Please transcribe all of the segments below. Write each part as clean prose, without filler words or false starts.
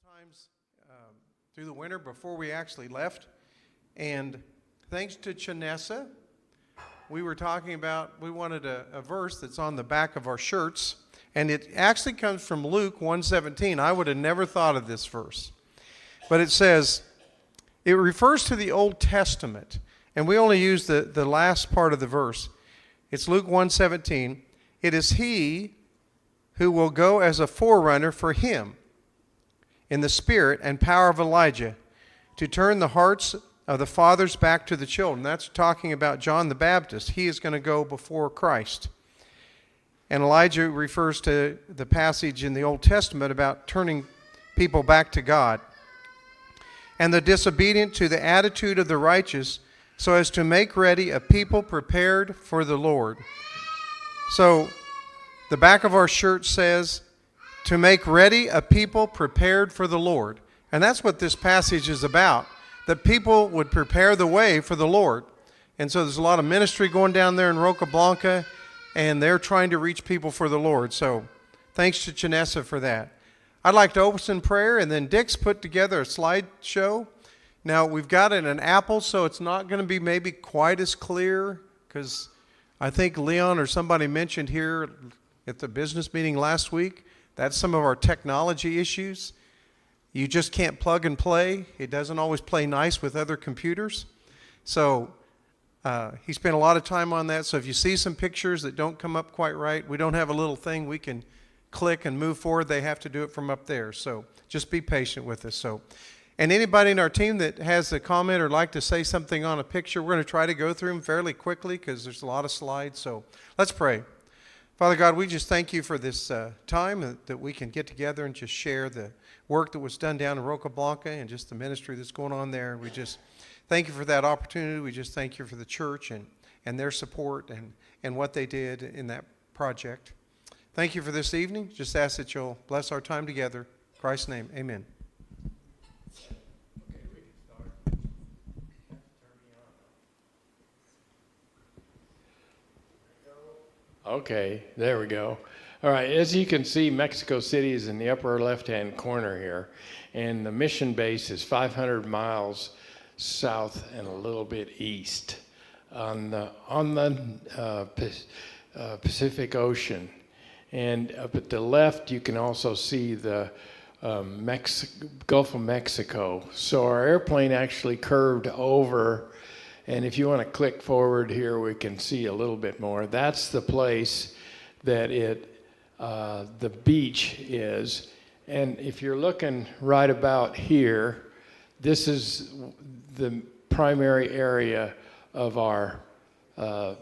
Times through the winter before we actually left. And thanks to Chanessa, we were talking about, we wanted a verse that's on the back of our shirts. And it actually comes from Luke 1:17. I would have never thought of this verse. But it says, it refers to the Old Testament. And we only use the last part of the verse. It's Luke 1:17. It is he who will go as a forerunner for him in the spirit and power of Elijah, to turn the hearts of the fathers back to the children. That's talking about John the Baptist. He is going to go before Christ. And Elijah refers to the passage in the Old Testament about turning people back to God. And the disobedient to the attitude of the righteous, so as to make ready a people prepared for the Lord. So the back of our shirt says, to make ready a people prepared for the Lord. And that's what this passage is about, that people would prepare the way for the Lord. And so there's a lot of ministry going down there in Roca Blanca, and they're trying to reach people for the Lord. So thanks to Chanessa for that. I'd like to open in prayer, and then Dick's put together a slideshow. Now, we've got it in Apple, so it's not going to be maybe quite as clear, because I think Leon or somebody mentioned here at the business meeting last week, that's some of our technology issues. You just can't plug and play. It doesn't always play nice with other computers. So he spent a lot of time on that. So if you see some pictures that don't come up quite right, we don't have a little thing we can click and move forward. They have to do it from up there. So just be patient with us. And anybody in our team that has a comment or like to say something on a picture, we're going to try to go through them fairly quickly because there's a lot of slides. So let's pray. Father God, we just thank you for this time that we can get together and just share the work that was done down in Roca Blanca and just the ministry that's going on there. We just thank you for that opportunity. We just thank you for the church and their support and what they did in that project. Thank you for this evening. Just ask that you'll bless our time together. In Christ's name, amen. Okay, there we go. All right, as you can see, Mexico City is in the upper left-hand corner here, and the mission base is 500 miles south and a little bit east on the Pacific Ocean. And up at the left, you can also see the Gulf of Mexico. So our airplane actually curved over. And if you want to click forward here, we can see a little bit more. That's the place that the beach is. And if you're looking right about here, this is the primary area of our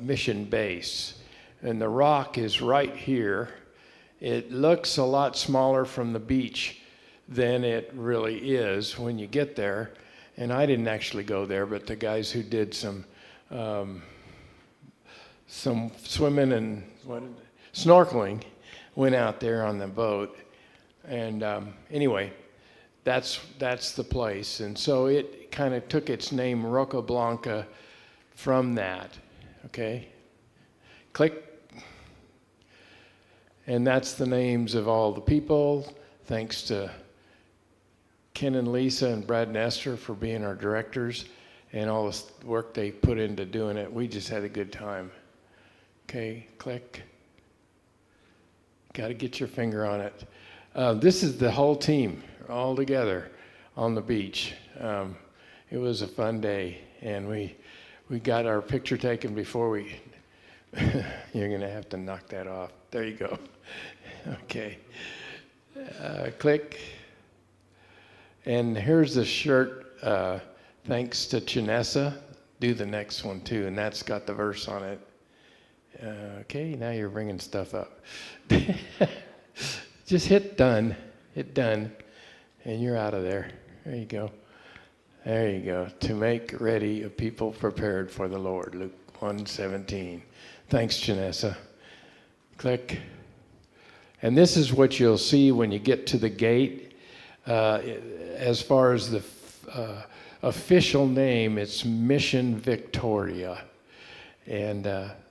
mission base. And the rock is right here. It looks a lot smaller from the beach than it really is when you get there. And I didn't actually go there, but the guys who did some swimming and snorkeling went out there on the boat. And anyway, that's the place. And so it kind of took its name, Roca Blanca, from that. Okay? Click. And that's the names of all the people. Thanks to Ken and Lisa and Brad and Esther for being our directors and all the work they put into doing it. We just had a good time. Okay, click. Got to get your finger on it. This is the whole team all together on the beach. It was a fun day, and we got our picture taken before we... You're going to have to knock that off. There you go. Okay. Click. And here's the shirt, thanks to Chanessa. Do the next one too, and that's got the verse on it. Okay, now you're bringing stuff up. Just hit done, and you're out of there. There you go. There you go. To make ready a people prepared for the Lord, Luke 1:17. Thanks, Chanessa. Click. And this is what you'll see when you get to the gate. As far as the official name, it's Mission Victoria. And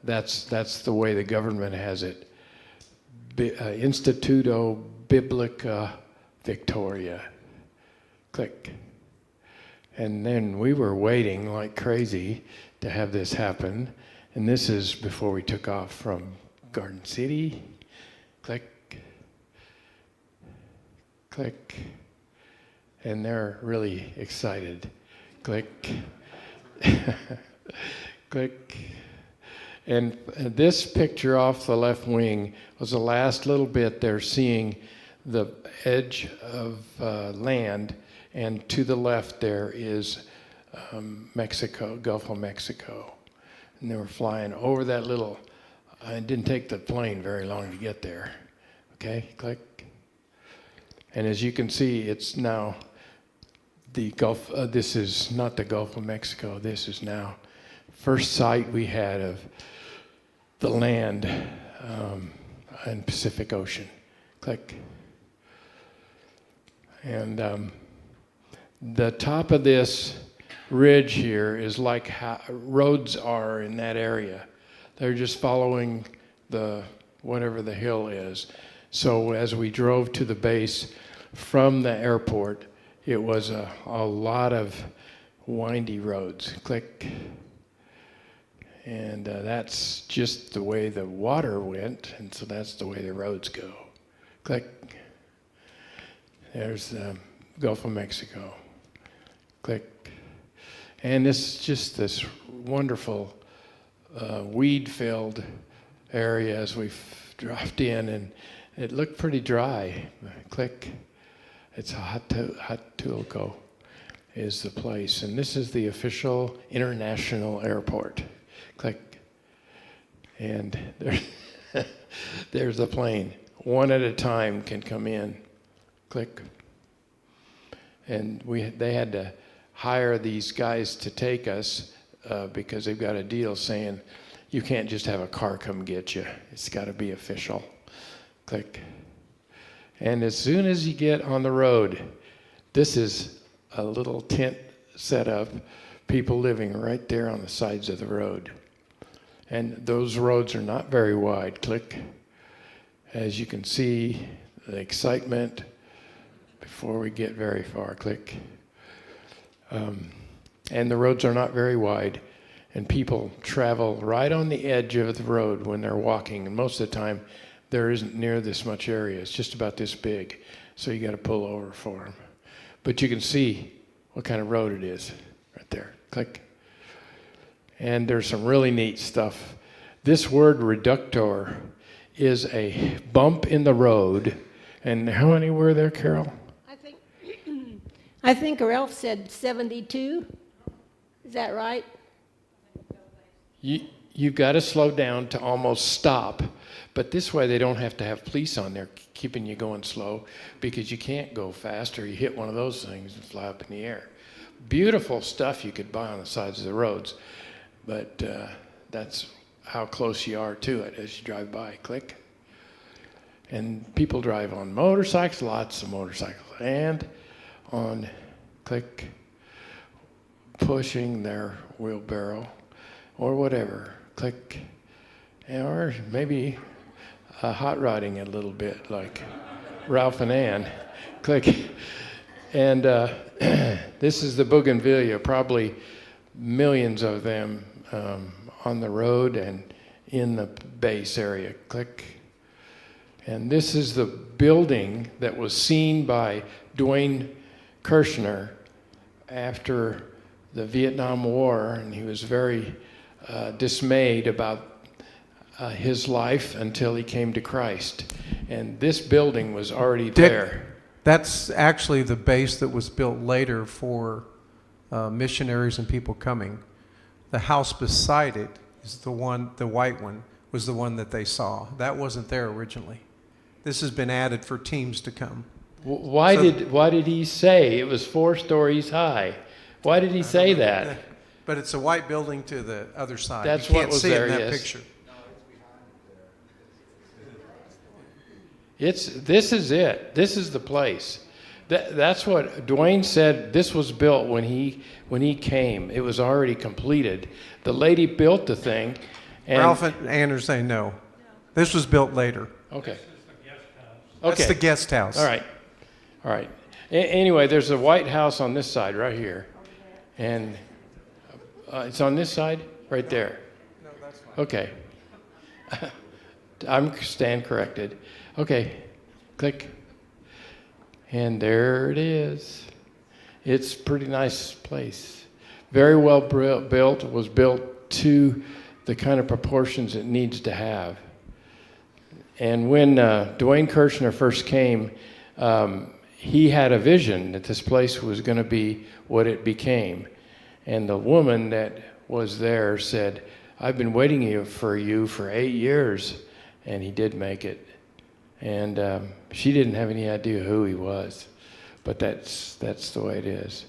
that's the way the government has it. Instituto Biblica Victoria. Click. And then we were waiting like crazy to have this happen. And this is before we took off from Garden City. Click. Click. And they're really excited. Click. Click. And this picture off the left wing was the last little bit there, seeing the edge of land, and to the left there is Mexico, Gulf of Mexico. And they were flying over that little, it didn't take the plane very long to get there. Okay, click. And as you can see, it's now the Gulf, this is not the Gulf of Mexico, this is now first sight we had of the land in Pacific Ocean. Click. And the top of this ridge here is like how roads are in that area. They're just following the whatever the hill is. So as we drove to the base from the airport, it was a lot of windy roads. Click. And that's just the way the water went, and so that's the way the roads go. Click. There's the Gulf of Mexico. Click. And it's just this wonderful weed-filled area as we dropped in, and it looked pretty dry. Click. It's Huatulco is the place, and this is the official international airport. Click. And there's the plane. One at a time can come in. Click. And they had to hire these guys to take us because they've got a deal saying you can't just have a car come get you. It's got to be official. Click. And as soon as you get on the road, this is a little tent set up, people living right there on the sides of the road. And those roads are not very wide. Click. As you can see, the excitement before we get very far. Click. And the roads are not very wide, and people travel right on the edge of the road when they're walking, and most of the time there isn't near this much area. It's just about this big, so you got to pull over for them. But you can see what kind of road it is right there. Click. And there's some really neat stuff. This word reductor is a bump in the road. And how many were there, Carol? I think Ralph said 72. Is that right? You've got to slow down to almost stop. But this way they don't have to have police on there keeping you going slow, because you can't go fast or you hit one of those things and fly up in the air. Beautiful stuff you could buy on the sides of the roads. But that's how close you are to it as you drive by. Click. And people drive on motorcycles, lots of motorcycles, and on, click, pushing their wheelbarrow or whatever. Click. Or maybe hot rodding a little bit like Ralph and Ann. Click. And this is the Bougainvillea, probably millions of them on the road and in the base area. Click. And this is the building that was seen by Dwayne Kirshner after the Vietnam War, and he was very dismayed about his life until he came to Christ. And this building was already there. That's actually the base that was built later for missionaries and people coming. The house beside it is the one, the white one, was the one that they saw. That wasn't there originally. This has been added for teams to come. Why did he say it was 4 stories high? Why did he say that? But it's a white building to the other side. That's you what can't was see there, it in that yes. picture. This is it. This is the place. That's what Dwayne said. This was built when he came. It was already completed. The lady built the thing. And, Ralph and Ann are saying no. This was built later. Okay. That's Okay. the guest house. All right. All right. Anyway, there's a White House on this side right here. And it's on this side? Right there. No, that's fine. Okay. I'm stand corrected. Okay. Click. And there it is. It's a pretty nice place. Very well built. It was built to the kind of proportions it needs to have. And when Dwayne Kirchner first came, he had a vision that this place was going to be what it became. And the woman that was there said, I've been waiting for you for 8 years. And he did make it. And she didn't have any idea who he was. But that's the way it is.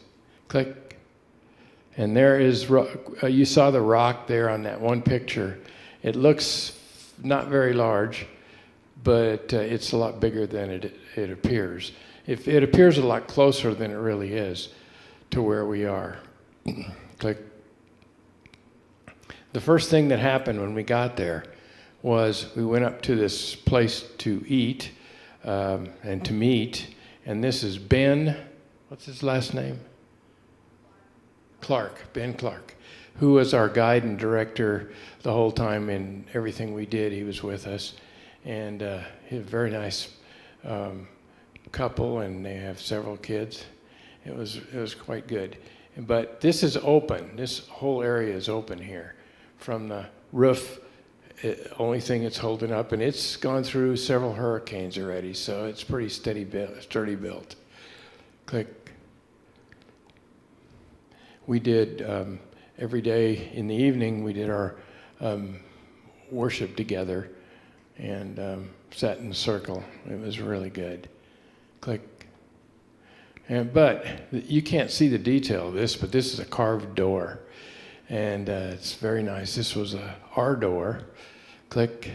Click. And there is, you saw the rock there on that one picture. It looks not very large, but it's a lot bigger than it appears. It appears a lot closer than it really is to where we are. Click. The first thing that happened when we got there was we went up to this place to eat and to meet. And this is Ben, what's his last name? Clark, Ben Clark, who was our guide and director the whole time in everything we did. He was with us. And he's a very nice couple, and they have several kids. It was quite good. But this is open. This whole area is open here. From the roof, only thing it's holding up, and it's gone through several hurricanes already, so it's pretty sturdy built. Click. We did every day in the evening. We did our worship together, and sat in a circle. It was really good. Click. But you can't see the detail of this, but this is a carved door, and it's very nice. This was our door. Click.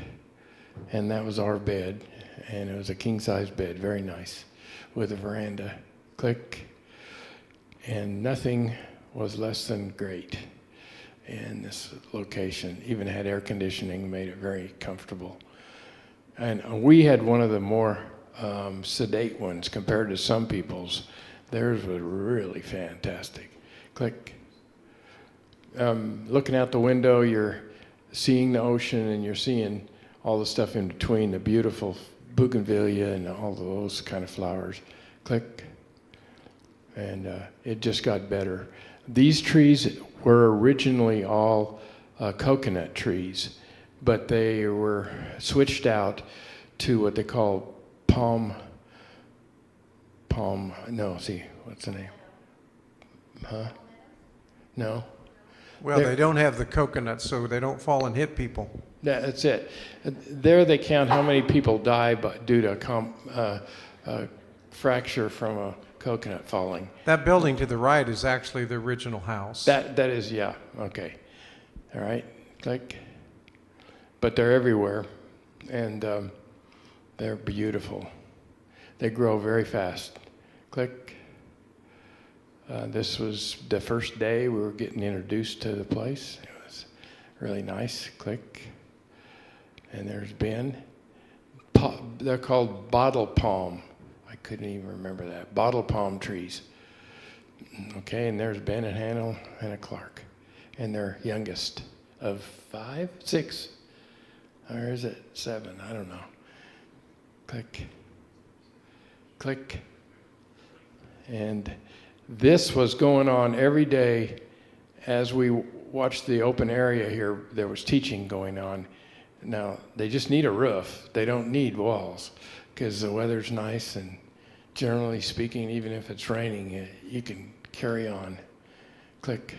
And that was our bed, and it was a king-size bed, very nice, with a veranda. Click. And nothing was less than great in this location. Even had air conditioning, made it very comfortable. And we had one of the more sedate ones compared to some people's. Theirs was really fantastic. Click. Looking out the window, you're seeing the ocean, and you're seeing all the stuff in between, the beautiful bougainvillea and all of those kind of flowers. Click. And it just got better. These trees were originally all coconut trees, but they were switched out to what they call what's the name? Huh? No. Well, they don't have the coconuts, so they don't fall and hit people. That's it. There they count how many people die due to a fracture from a coconut falling. That building to the right is actually the original house. That is, yeah, okay. All right, click. But they're everywhere, and they're beautiful. They grow very fast. Click. This was the first day we were getting introduced to the place. It was really nice. Click. And there's Ben. They're called bottle palm. I couldn't even remember that. Bottle palm trees. Okay, and there's Ben and Hannah Clark. And their youngest of 5, 6, or is it 7? I don't know. Click. Click. And this was going on every day as we watched the open area here. There was teaching going on. Now, they just need a roof. They don't need walls because the weather's nice, and generally speaking, even if it's raining, you can carry on. Click.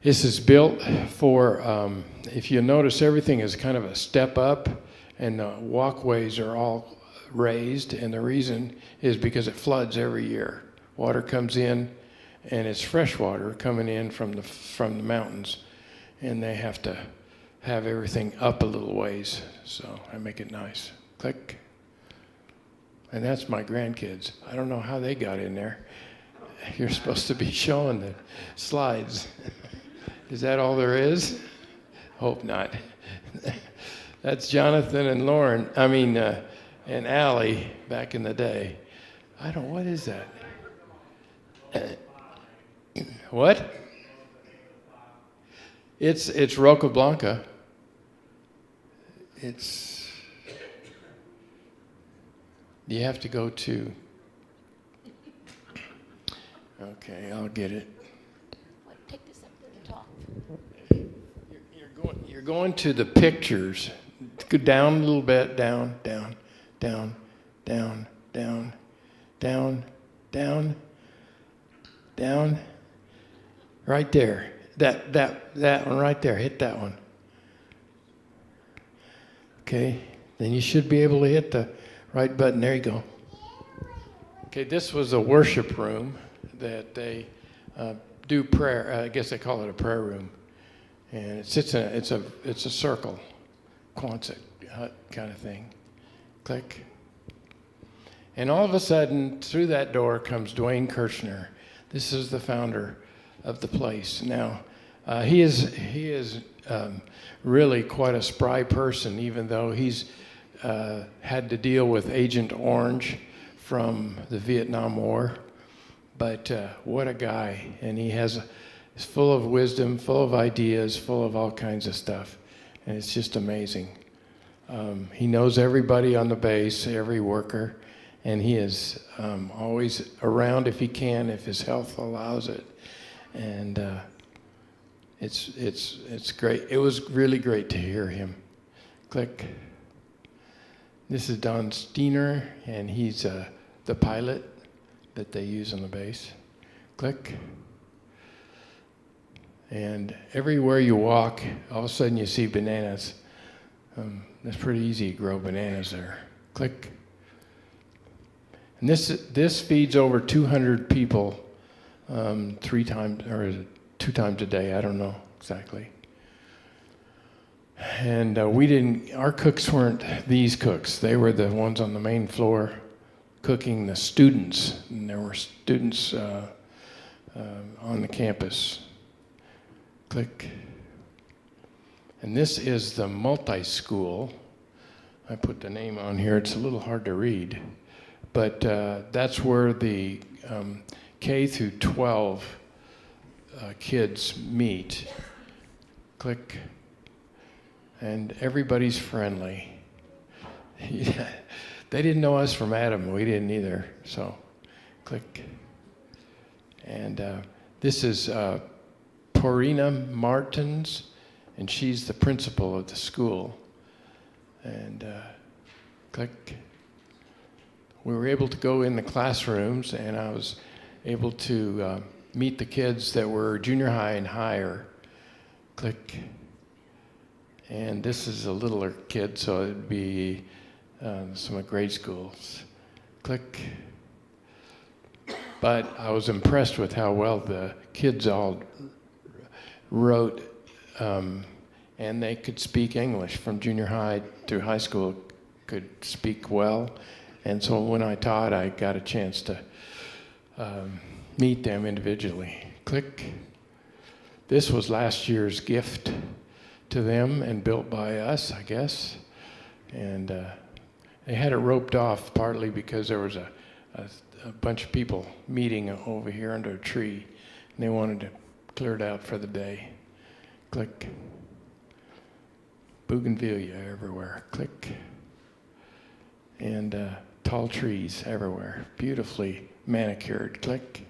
This is built for, if you notice, everything is kind of a step up, and the walkways are all raised, and the reason is because it floods every year. Water comes in, and it's fresh water coming in from the mountains, and they have to have everything up a little ways, so I make it nice. Click. and that's my grandkids. I don't know how they got in there. You're supposed to be showing the slides. Is that all there is? Hope not. That's Jonathan and Lauren, and Allie back in the day. What is that? What? It's Roca Blanca. You have to go to. Okay, I'll get it. Take this up to the top. You're going to the pictures. Go down a little bit, down, down, down, down, down, down, down, down. Right there. That one right there. Hit that one. Okay. Then you should be able to hit the right button. There you go. Okay, this was a worship room that they do prayer. I guess they call it a prayer room, and it's a circle, Quonset hut kind of thing. Click, and all of a sudden, through that door comes Dwayne Kirshner. This is the founder of the place. Now, he is really quite a spry person, even though he's had to deal with Agent Orange from the Vietnam War. But what a guy. And he's full of wisdom, full of ideas, full of all kinds of stuff. And it's just amazing. He knows everybody on the base, every worker, and he is always around if he can, if his health allows it. And it's great. It was really great to hear him. Click. This is Don Steiner, and he's the pilot that they use on the base. Click. And everywhere you walk, all of a sudden you see bananas. It's pretty easy to grow bananas there. Click. And this feeds over 200 people 3 times or 2 times a day. I don't know exactly. And our cooks weren't these cooks. They were the ones on the main floor cooking the students. And there were students on the campus. Click. And this is the multi-school. I put the name on here. It's a little hard to read. But that's where the K through 12 kids meet. Click. And everybody's friendly. Yeah. They didn't know us from Adam. We didn't either. So, click. And this is Porina Martins, and she's the principal of the school. And click. We were able to go in the classrooms, and I was able to meet the kids that were junior high and higher. Click. And this is a littler kid, so it'd be some of grade schools. Click. But I was impressed with how well the kids all wrote, and they could speak English from junior high through high school, could speak well. And so when I taught, I got a chance to meet them individually. Click. This was last year's gift to them and built by us, I guess. And they had it roped off partly because there was a bunch of people meeting over here under a tree, and they wanted to clear it out for the day. Click. Bougainvillea everywhere. Click. And tall trees everywhere, beautifully manicured. Click.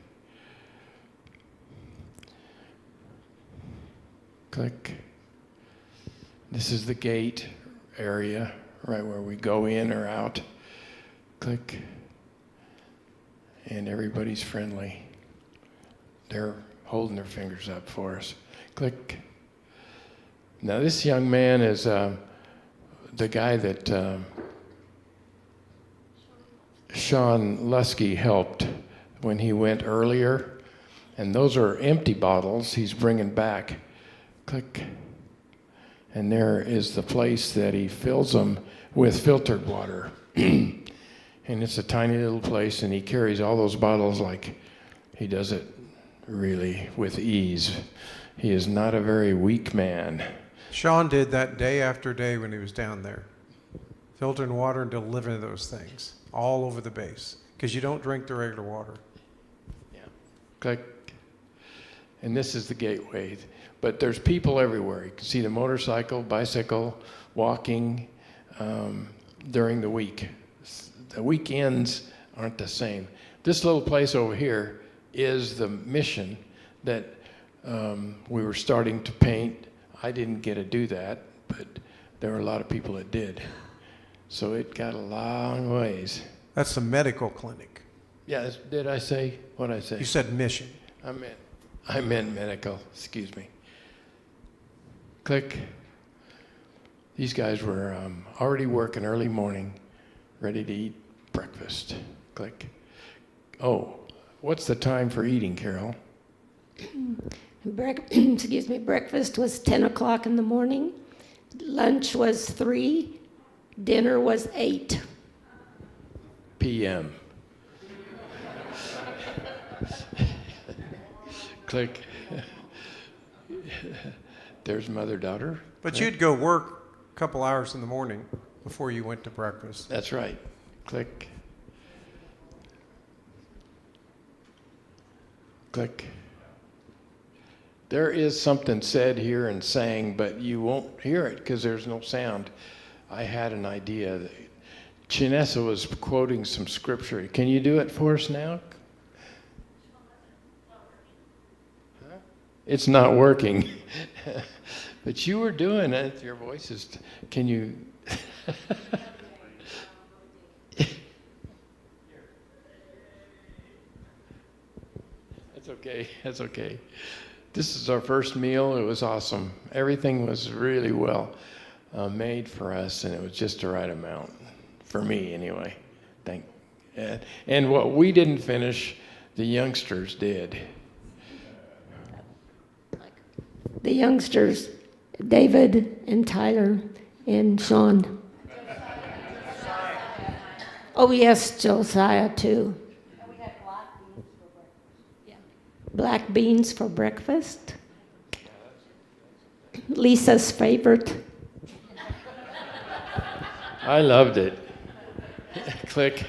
Click. This is the gate area, right where we go in or out. Click. And everybody's friendly. They're holding their fingers up for us. Click. Now this young man is the guy that Sean Lusky helped when he went earlier. And those are empty bottles he's bringing back. Click. And there is the place that he fills them with filtered water. And And it's a tiny little place, and he carries all those bottles like he does it really with ease. He is not a very weak man. Sean did that day after day when he was down there, filtering water and delivering those things all over the base, because you don't drink the regular water. Click. And this is the gateway. But there's people everywhere. You can see the motorcycle, bicycle, walking during the week. The weekends aren't the same. This little place over here is the mission that we were starting to paint. I didn't get to do that, but there were a lot of people that did. So it got a long ways. That's the medical clinic. Yeah, did I say what I say? You said mission. I meant medical, excuse me. Click. These guys were already working early morning, ready to eat breakfast. Click. Oh, what's the time for eating, Carol? Excuse me, breakfast was 10 o'clock in the morning, lunch was 3, dinner was 8. PM. Click. There's mother-daughter. But you'd go work a couple hours in the morning before you went to breakfast. That's right. Click. Click. There is something said here and sang, but you won't hear it because there's no sound. I had an idea. Chinesa was quoting some scripture. Can you do it for us now? It's not working. But you were doing it. Your voice is. Can you? That's okay. That's okay. This is our first meal. It was awesome. Everything was really well made for us, and it was just the right amount for me, anyway. And what we didn't finish, the youngsters did. The youngsters, David and Tyler and Sean. Oh, yes, Josiah, too. Black beans for breakfast. Lisa's favorite. I loved it. Click.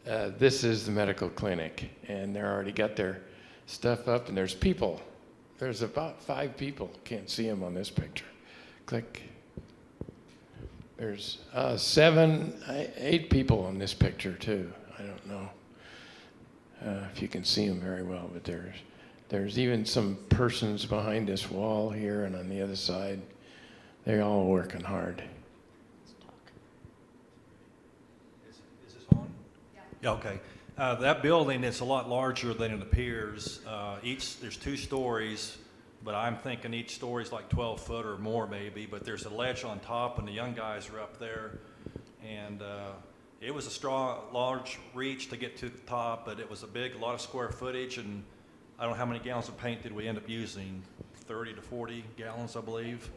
This is the medical clinic, and they're already got their stuff up, and there's people. There's about 5 people. Can't see them on this picture. Click. There's 7, 8 people on this picture too. I don't know if you can see them very well, but there's even some persons behind this wall here and on the other side. They're all working hard. Is this on? Yeah. Okay. That building is a lot larger than it appears. There's 2 stories, but I'm thinking each story is like 12 foot or more maybe, but there's a ledge on top and the young guys are up there. And it was a large reach to get to the top, but it was a lot of square footage, and I don't know how many gallons of paint did we end up using, 30 to 40 gallons, I believe,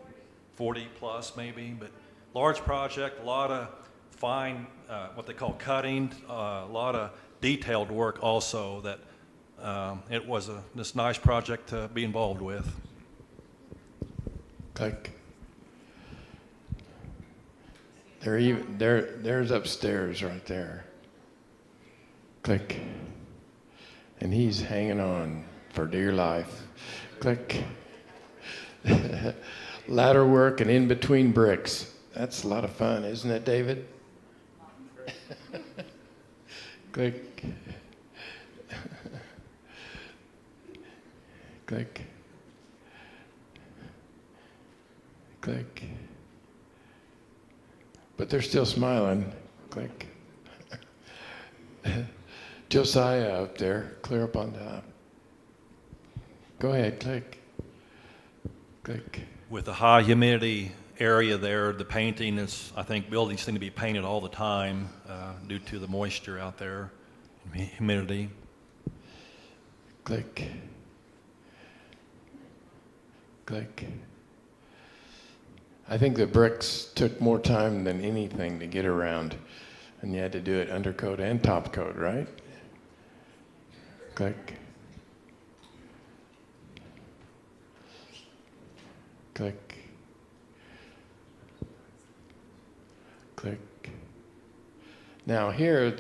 40 plus maybe, but large project, a lot of fine, what they call cutting, a lot of detailed work also that it was this nice project to be involved with. Click. There's upstairs right there. Click. And he's hanging on for dear life. Click. Ladder work and in between bricks. That's a lot of fun, isn't it, David? Click. Click. Click. But they're still smiling. Click. Josiah up there, clear up on top. Go ahead, click. Click. With the high humidity area there, the painting is, I think buildings seem to be painted all the time due to the moisture out there, humidity. Click. Click. I think the bricks took more time than anything to get around, and you had to do it undercoat and top coat, right? Click. Click. Click. Now here,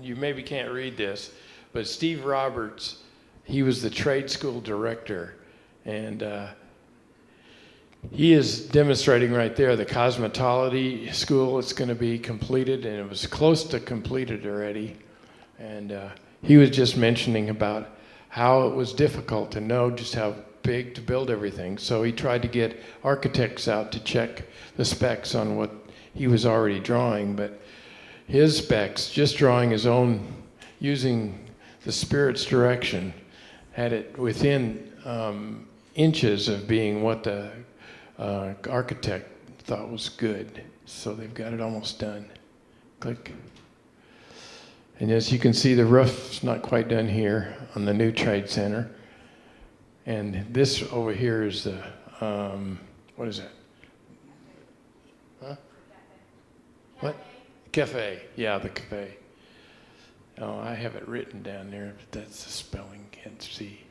you maybe can't read this, but Steve Roberts, he was the trade school director, and he is demonstrating right there the cosmetology school. It's going to be completed, and it was close to completed already. And he was just mentioning about how it was difficult to know just how big to build everything. So he tried to get architects out to check the specs on what he was already drawing, but his specs, just drawing his own, using the Spirit's direction, had it within inches of being what the architect thought was good. So they've got it almost done. Click. And as you can see, the roof's not quite done here on the new Trade Center. And this over here is the, what is that? Huh? What? Cafe. Yeah, the cafe. Oh, I have it written down there, but that's the spelling, can't see.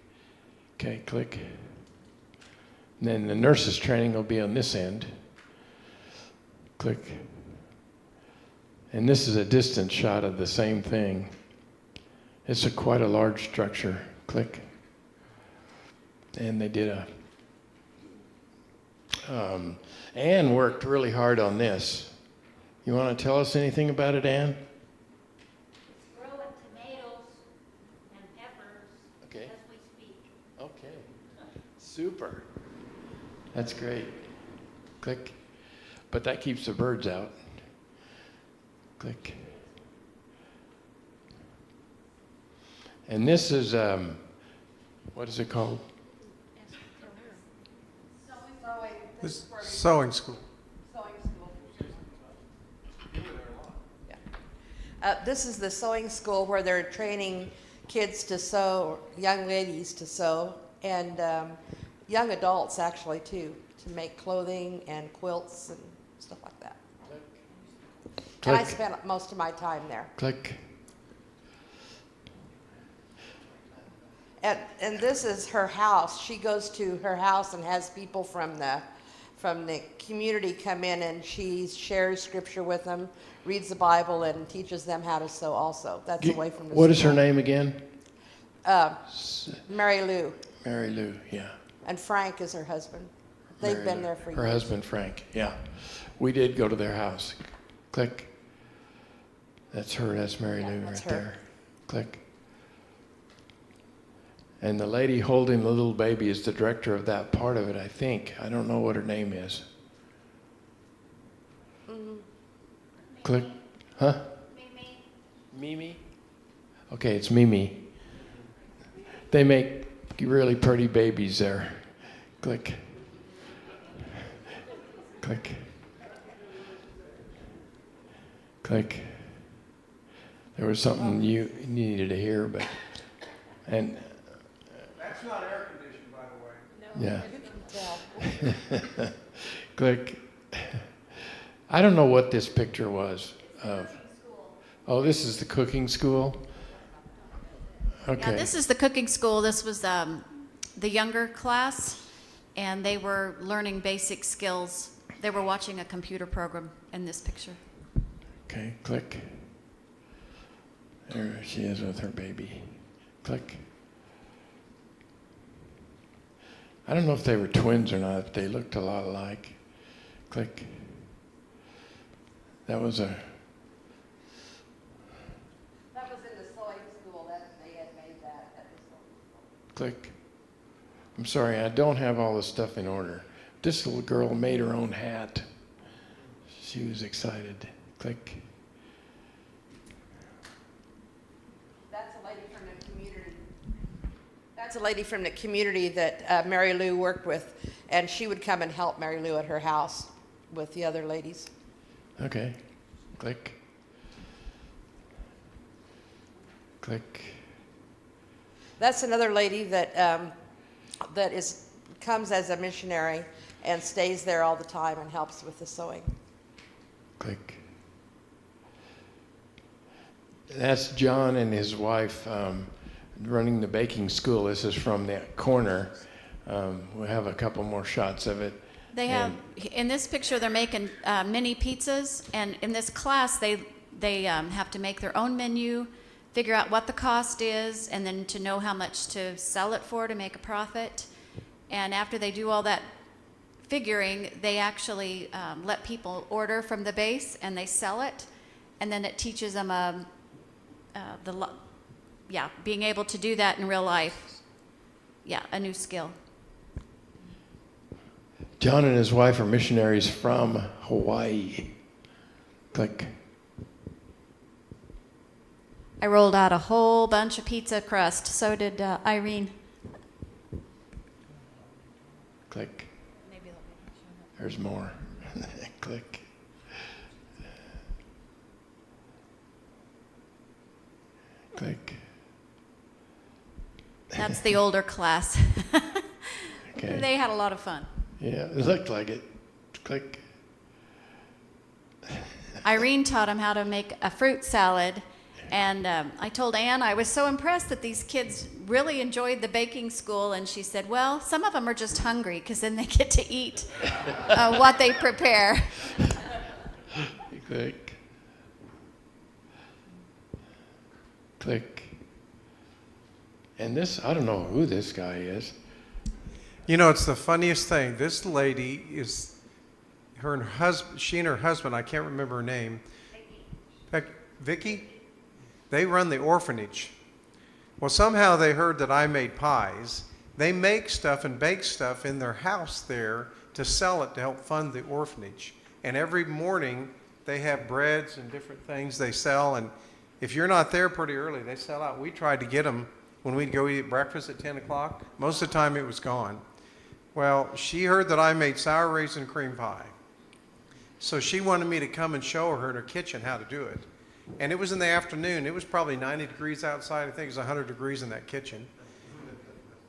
Okay, click. And then the nurses' training will be on this end. Click. And this is a distance shot of the same thing. It's quite a large structure. Click. And they did Ann worked really hard on this. You want to tell us anything about it, Ann? Growing tomatoes and peppers Okay. as we speak. Okay. Super. That's great. Click. But that keeps the birds out. Click. And this is, what is it called? This sewing school. This is the sewing school where they're training kids to sew, young ladies to sew, and young adults actually too, to make clothing and quilts and stuff like that. And I Click. spent most of my time there. Click. And this is her house. She goes to her house and has people from the community come in, and she shares scripture with them, reads the Bible, and teaches them how to sew also. That's away from the What is her school. name again? Mary Lou. Mary Lou, yeah. And Frank is her husband. They've Mary been Lou. there for years. Her husband, Frank, yeah. We did go to their house. Click. That's her, that's Mary Yeah, Lou right that's her. there. Click. And the lady holding the little baby is the director of that part of it, I think. I don't know what her name is. Click. Huh? Mimi. Okay, it's Mimi. They make really pretty babies there. Click. Click. Click. There was something you needed to hear, but, and, That's not air conditioned, by the way. yeah. Click. I don't know what this picture was of. Oh, this is the cooking school? Okay. Yeah, this is the cooking school. This was the younger class, and they were learning basic skills. They were watching a computer program in this picture. Okay, click. There she is with her baby. Click. I don't know if they were twins or not. They looked a lot alike. Click. That was a... That was in the sewing school. That they had made that at the sewing school. Click. I'm sorry, I don't have all this stuff in order. This little girl made her own hat. She was excited. Click. That's a lady from the community. That's a lady from the community that Mary Lou worked with, and she would come and help Mary Lou at her house with the other ladies. Okay. Click. Click. That's another lady that comes as a missionary, and stays there all the time and helps with the sewing. Click. That's John and his wife running the baking school. This is from that corner. We'll have a couple more shots of it. They have, in this picture, they're making mini pizzas, and in this class, they have to make their own menu, figure out what the cost is, and then to know how much to sell it for to make a profit. And after they do all that figuring, they actually let people order from the base, and they sell it, and then it teaches them being able to do that in real life. Yeah, a new skill. John and his wife are missionaries from Hawaii. Click. I rolled out a whole bunch of pizza crust. So did Irene. Click. There's more. Click. Click. That's the older class. Okay. They had a lot of fun. Yeah, it looked like it. Click. Irene taught them how to make a fruit salad. And I told Ann I was so impressed that these kids really enjoyed the baking school. And she said, well, some of them are just hungry because then they get to eat what they prepare. Click. Click. And this, I don't know who this guy is. You know, it's the funniest thing. This lady is, she and her husband, I can't remember her name. Vicky? They run the orphanage. Well, somehow they heard that I made pies. They make stuff and bake stuff in their house there to sell it to help fund the orphanage. And every morning they have breads and different things they sell. And if you're not there pretty early, they sell out. We tried to get them when we'd go eat breakfast at 10 o'clock. Most of the time it was gone. Well, she heard that I made sour raisin cream pie. So she wanted me to come and show her in her kitchen how to do it. And it was in the afternoon. It was probably 90 degrees outside. I think it was 100 degrees in that kitchen.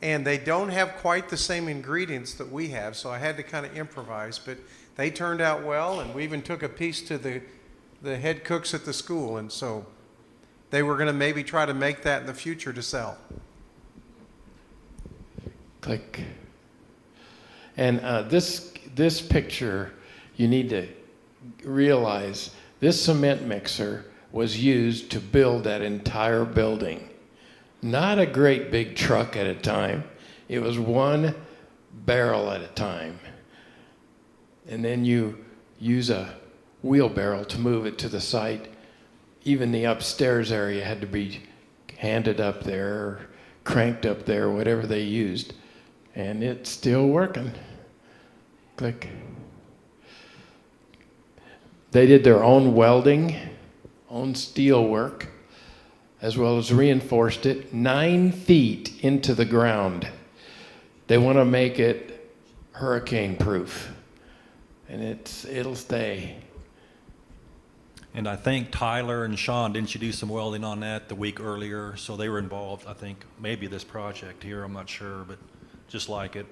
And they don't have quite the same ingredients that we have, so I had to kind of improvise. But they turned out well, and we even took a piece to the head cooks at the school. And so they were going to maybe try to make that in the future to sell. Click. And this picture, you need to realize this cement mixer was used to build that entire building. Not a great big truck at a time. It was one barrel at a time. And then you use a wheelbarrow to move it to the site. Even the upstairs area had to be handed up there, or cranked up there, whatever they used. And it's still working. Click. They did their own welding, own steel work, as well as reinforced it 9 feet into the ground. They want to make it hurricane proof, and it'll stay. And I think Tyler and Sean, didn't you do some welding on that the week earlier? So they were involved, I think, maybe this project here, I'm not sure, but just like it.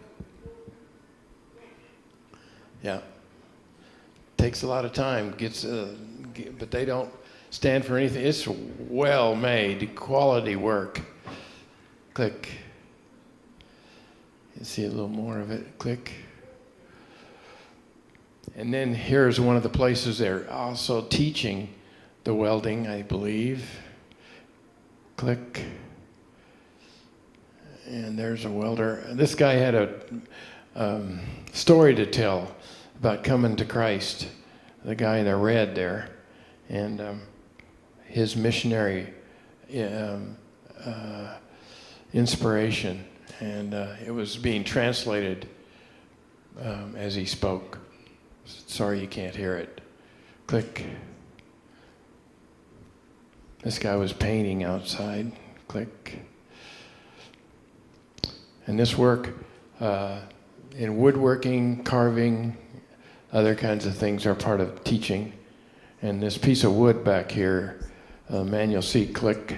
Yeah. Takes a lot of time, but they don't stand for anything. It's well made, quality work. Click. You see a little more of it. Click. And then here's one of the places they're also teaching the welding, I believe. Click. And there's a welder. This guy had a story to tell about coming to Christ, the guy in the red there, and his missionary inspiration, and it was being translated as he spoke. Sorry you can't hear it. Click. This guy was painting outside. Click. And this work in woodworking, carving, other kinds of things are part of teaching. And this piece of wood back here, man, you'll see Click.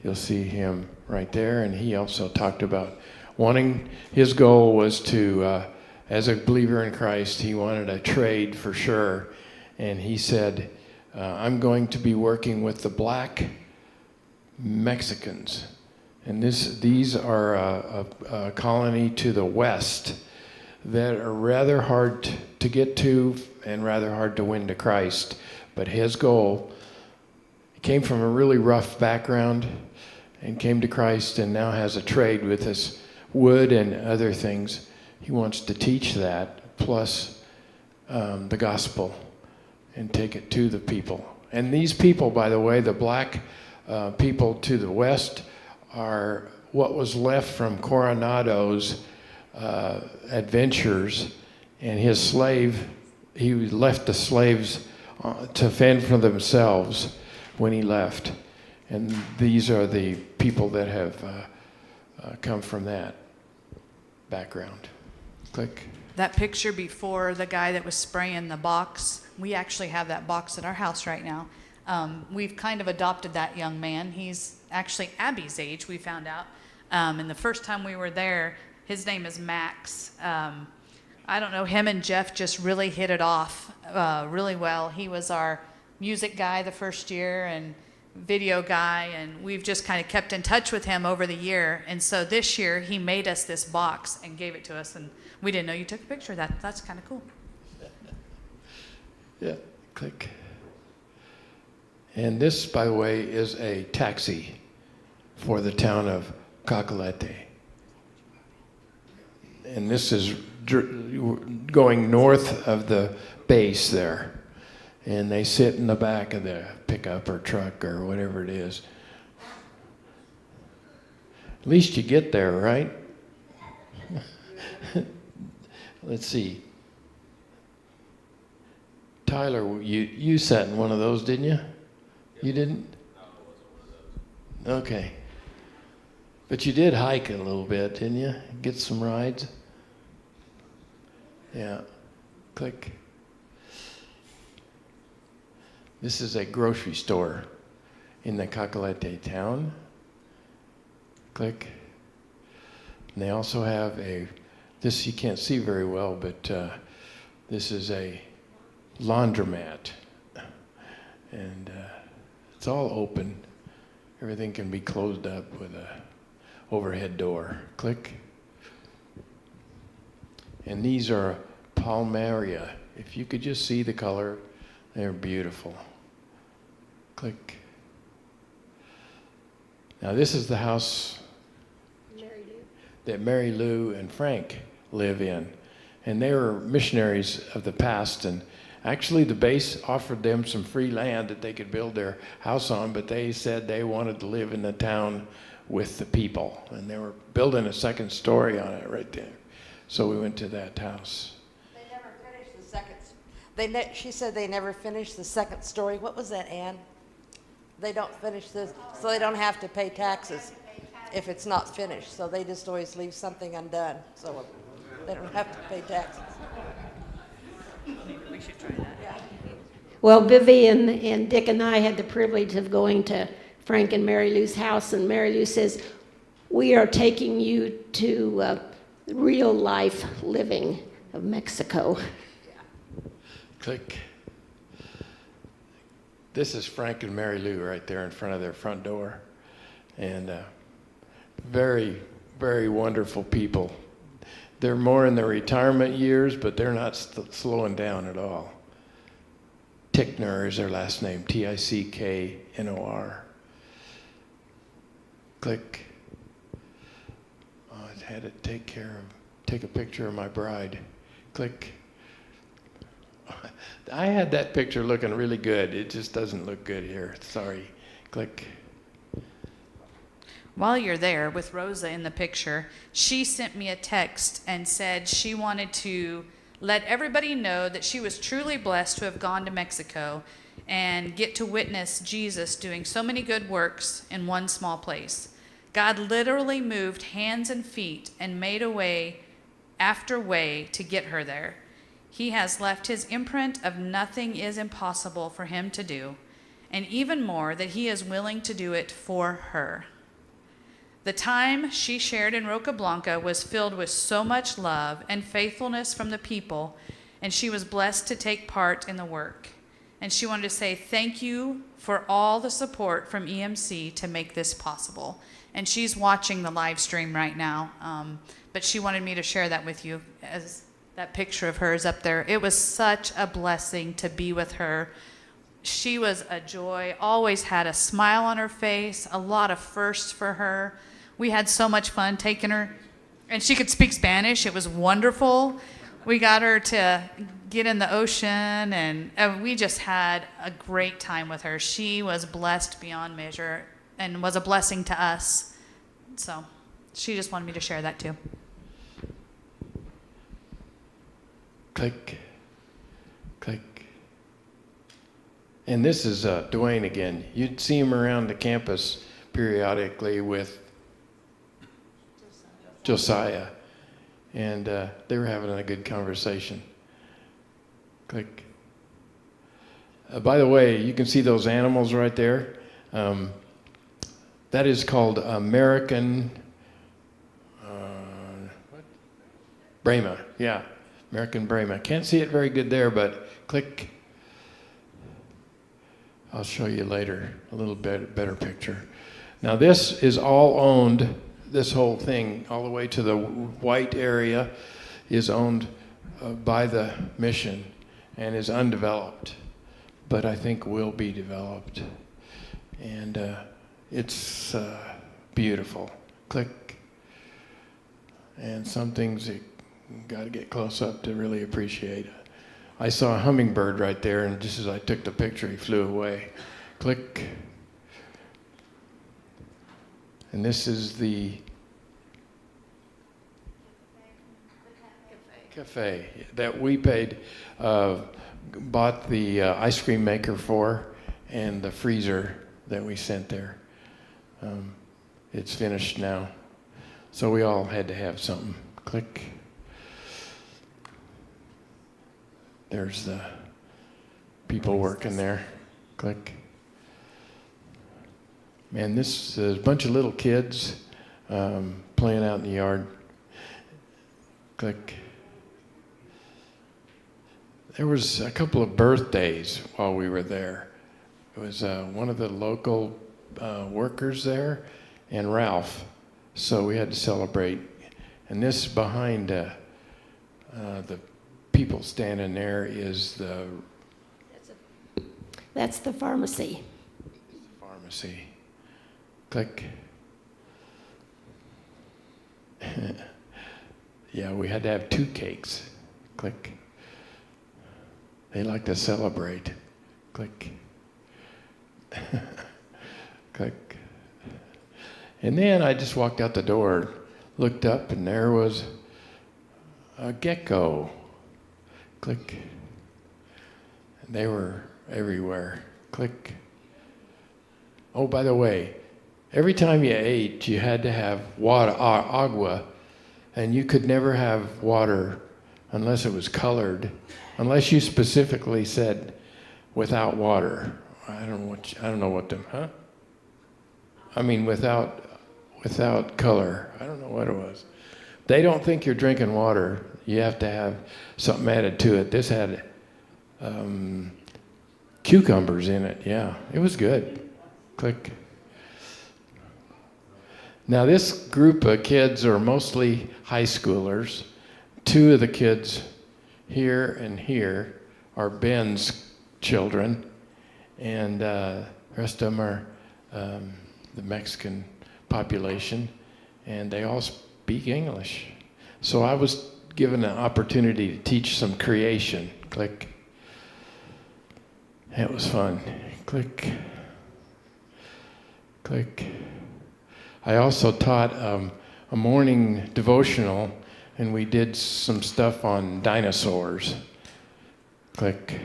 You'll see him right there. And he also talked about his goal was to as a believer in Christ, he wanted a trade for sure. And he said, I'm going to be working with the black Mexicans. And these are a colony to the west that are rather hard to get to and rather hard to win to Christ. But his goal, he came from a really rough background and came to Christ and now has a trade with this wood and other things. He wants to teach that, plus the gospel, and take it to the people. And these people, by the way, the black people to the west, are what was left from Coronado's adventures, and his slave, he left the slaves to fend for themselves when he left. And these are the people that have come from that background. Click. That picture before, the guy that was spraying the box, we actually have that box at our house right now. We've kind of adopted that young man. He's actually Abby's age, we found out. And the first time we were there, his name is Max. I don't know, him and Jeff just really hit it off really well. He was our music guy the first year and video guy, and we've just kind of kept in touch with him over the year. And so this year he made us this box and gave it to us, and we didn't know you took a picture of that. That's kind of cool. Yeah, click. And this, by the way, is a taxi for the town of Cacolete. And this is going north of the base there. And they sit in the back of the pickup or truck or whatever it is. At least you get there, right? Let's see. Tyler, you sat in one of those, didn't you? You didn't? Okay. But you did hike a little bit, didn't you? Get some rides? Yeah. Click. This is a grocery store in the Cacolete town. Click. And they also have this you can't see very well, but this is a laundromat. And it's all open. Everything can be closed up with a overhead door. Click. And these are Palmaria. If you could just see the color, they're beautiful. Click. Now this is the house that Mary Lou and Frank live in. And they were missionaries of the past, and actually the base offered them some free land that they could build their house on, but they said they wanted to live in the town with the people. And they were building a second story on it right there. So we went to that house. They never finished the second. She said they never finished the second story. What was that, Ann? They don't finish this, so they don't have to pay taxes if it's not finished. So they just always leave something undone, so they don't have to pay taxes. We should try that. Yeah. Well, Vivian and Dick and I had the privilege of going to Frank and Mary Lou's house, and Mary Lou says, we are taking you to real life living of Mexico. Click. This is Frank and Mary Lou right there in front of their front door. And very, very wonderful people. They're more in their retirement years, but they're not slowing down at all. Ticknor is their last name, Ticknor. Click. Oh, I had to take a picture of my bride. Click. I had that picture looking really good. It just doesn't look good here. Sorry. Click. While you're there with Rosa in the picture, she sent me a text and said she wanted to let everybody know that she was truly blessed to have gone to Mexico and get to witness Jesus doing so many good works in one small place. God literally moved hands and feet and made a way after way to get her there. He has left his imprint of nothing is impossible for him to do, and even more, that he is willing to do it for her. The time she shared in Roca Blanca was filled with so much love and faithfulness from the people, and she was blessed to take part in the work. And she wanted to say thank you for all the support from EMC to make this possible. And she's watching the live stream right now, but she wanted me to share that with you, as that picture of her is up there. It was such a blessing to be with her. She was a joy, always had a smile on her face, a lot of firsts for her. We had so much fun taking her, and she could speak Spanish. It was wonderful. We got her to get in the ocean, and we just had a great time with her. She was blessed beyond measure and was a blessing to us. So she just wanted me to share that too. Click, click. And this is Dwayne again. You'd see him around the campus periodically with Josiah, and they were having a good conversation. Click. By the way, you can see those animals right there. That is called American Brahma. Yeah, American Brahma. Can't see it very good there, but click. I'll show you later a little bit better picture. Now this is all owned. This whole thing, all the way to the white area, is owned by the mission and is undeveloped, but I think will be developed. And it's beautiful. Click. And some things you got to get close up to really appreciate. I saw a hummingbird right there, and just as I took the picture, he flew away. Click. And this is the cafe that we paid, bought the ice cream maker for, and the freezer that we sent there. It's finished now. So we all had to have something. Click. There's the people working there. Click. Man, this is a bunch of little kids playing out in the yard. Click. There was a couple of birthdays while we were there. It was one of the local workers there and Ralph. So we had to celebrate. And this behind the people standing there is the That's the pharmacy. pharmacy. Click. Yeah, we had to have 2 cakes. Click. They like to celebrate. Click. Click. And then I just walked out the door, looked up, and there was a gecko. Click. And they were everywhere. Click. Oh, by the way, every time you ate, you had to have water, agua, and you could never have water unless it was colored, unless you specifically said without water. I don't know what huh? I mean without color. I don't know what it was. They don't think you're drinking water. You have to have something added to it. This had cucumbers in it. Yeah, it was good. Click. Now this group of kids are mostly high schoolers. 2 of the kids here and here are Ben's children, and the rest of them are the Mexican population, and they all speak English. So I was given an opportunity to teach some creation. Click. It was fun. Click. Click. I also taught a morning devotional, and we did some stuff on dinosaurs. Click.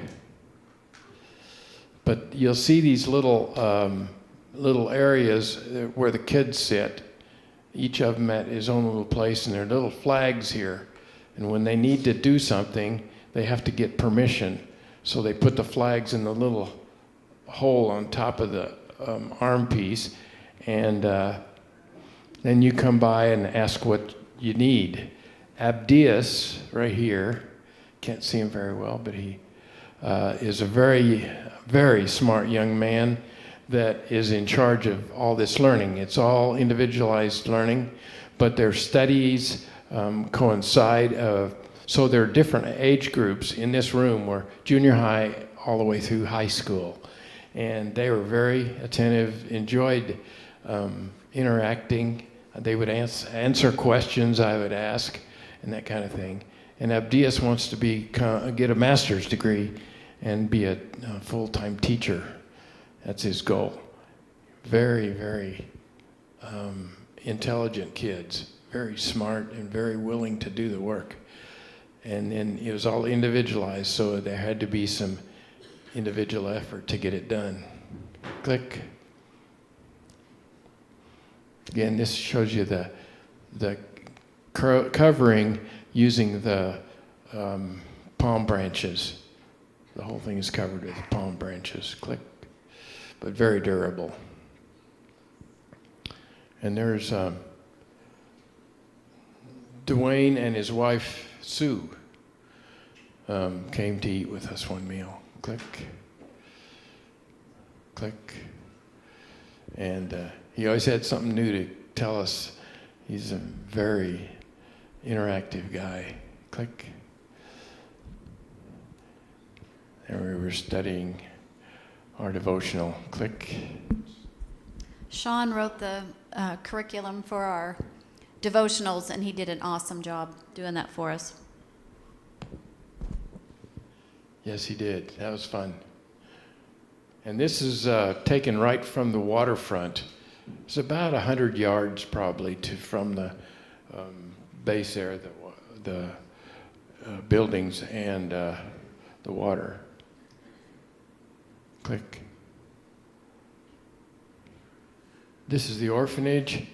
But you'll see these little areas where the kids sit. Each of them at his own little place, and there are little flags here. And when they need to do something, they have to get permission. So they put the flags in the little hole on top of the arm piece, and Then you come by and ask what you need. Abdias, right here, can't see him very well, but he is a very, very smart young man that is in charge of all this learning. It's all individualized learning, but their studies coincide. So there are different age groups in this room, where junior high all the way through high school. And they were very attentive, enjoyed interacting. They would answer questions I would ask and that kind of thing. And Abdias wants to get a master's degree and be a full-time teacher. That's his goal. Very, very intelligent kids, very smart and very willing to do the work. And then it was all individualized, so there had to be some individual effort to get it done. Click. Again, this shows you the covering using the palm branches. The whole thing is covered with palm branches. Click. But very durable. And there's Dwayne and his wife, Sue, came to eat with us one meal. Click. Click. And he always had something new to tell us. He's a very interactive guy. Click. And we were studying our devotional. Click. Sean wrote the curriculum for our devotionals, and he did an awesome job doing that for us. Yes, he did. That was fun. And this is taken right from the waterfront. It's about 100 yards probably from the base there, the buildings and the water. Click. This is the orphanage,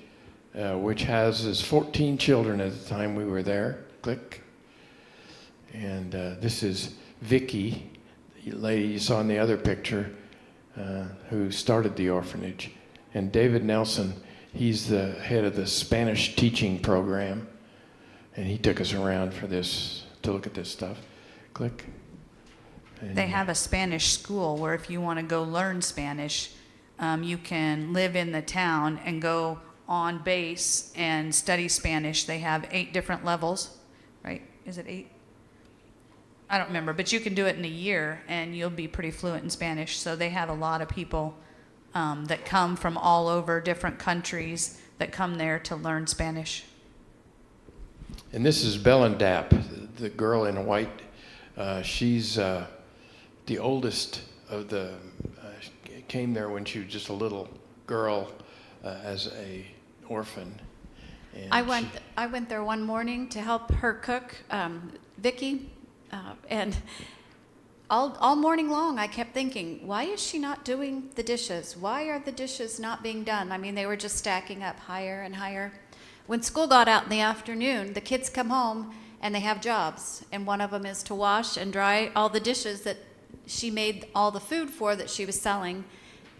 which houses 14 children at the time we were there. Click. And this is Vicky, the lady you saw in the other picture, who started the orphanage. And David Nelson, he's the head of the Spanish teaching program, and he took us around for this, to look at this stuff. Click. And They have a Spanish school where if you want to go learn Spanish, you can live in the town and go on base and study Spanish. They have 8 different levels, right? Is it 8? I don't remember, but you can do it in a year and you'll be pretty fluent in Spanish. So they have a lot of people that come from all over different countries that come there to learn Spanish. And this is Bellandap, the girl in white. She's the oldest of the, came there when she was just a little girl as a orphan. And I went there one morning to help her cook, Vicky, and all morning long I kept thinking, why is she not doing the dishes? Why are the dishes not being done? I mean, they were just stacking up higher and higher. When school got out in the afternoon, the kids come home and they have jobs, and one of them is to wash and dry all the dishes that she made all the food for that she was selling.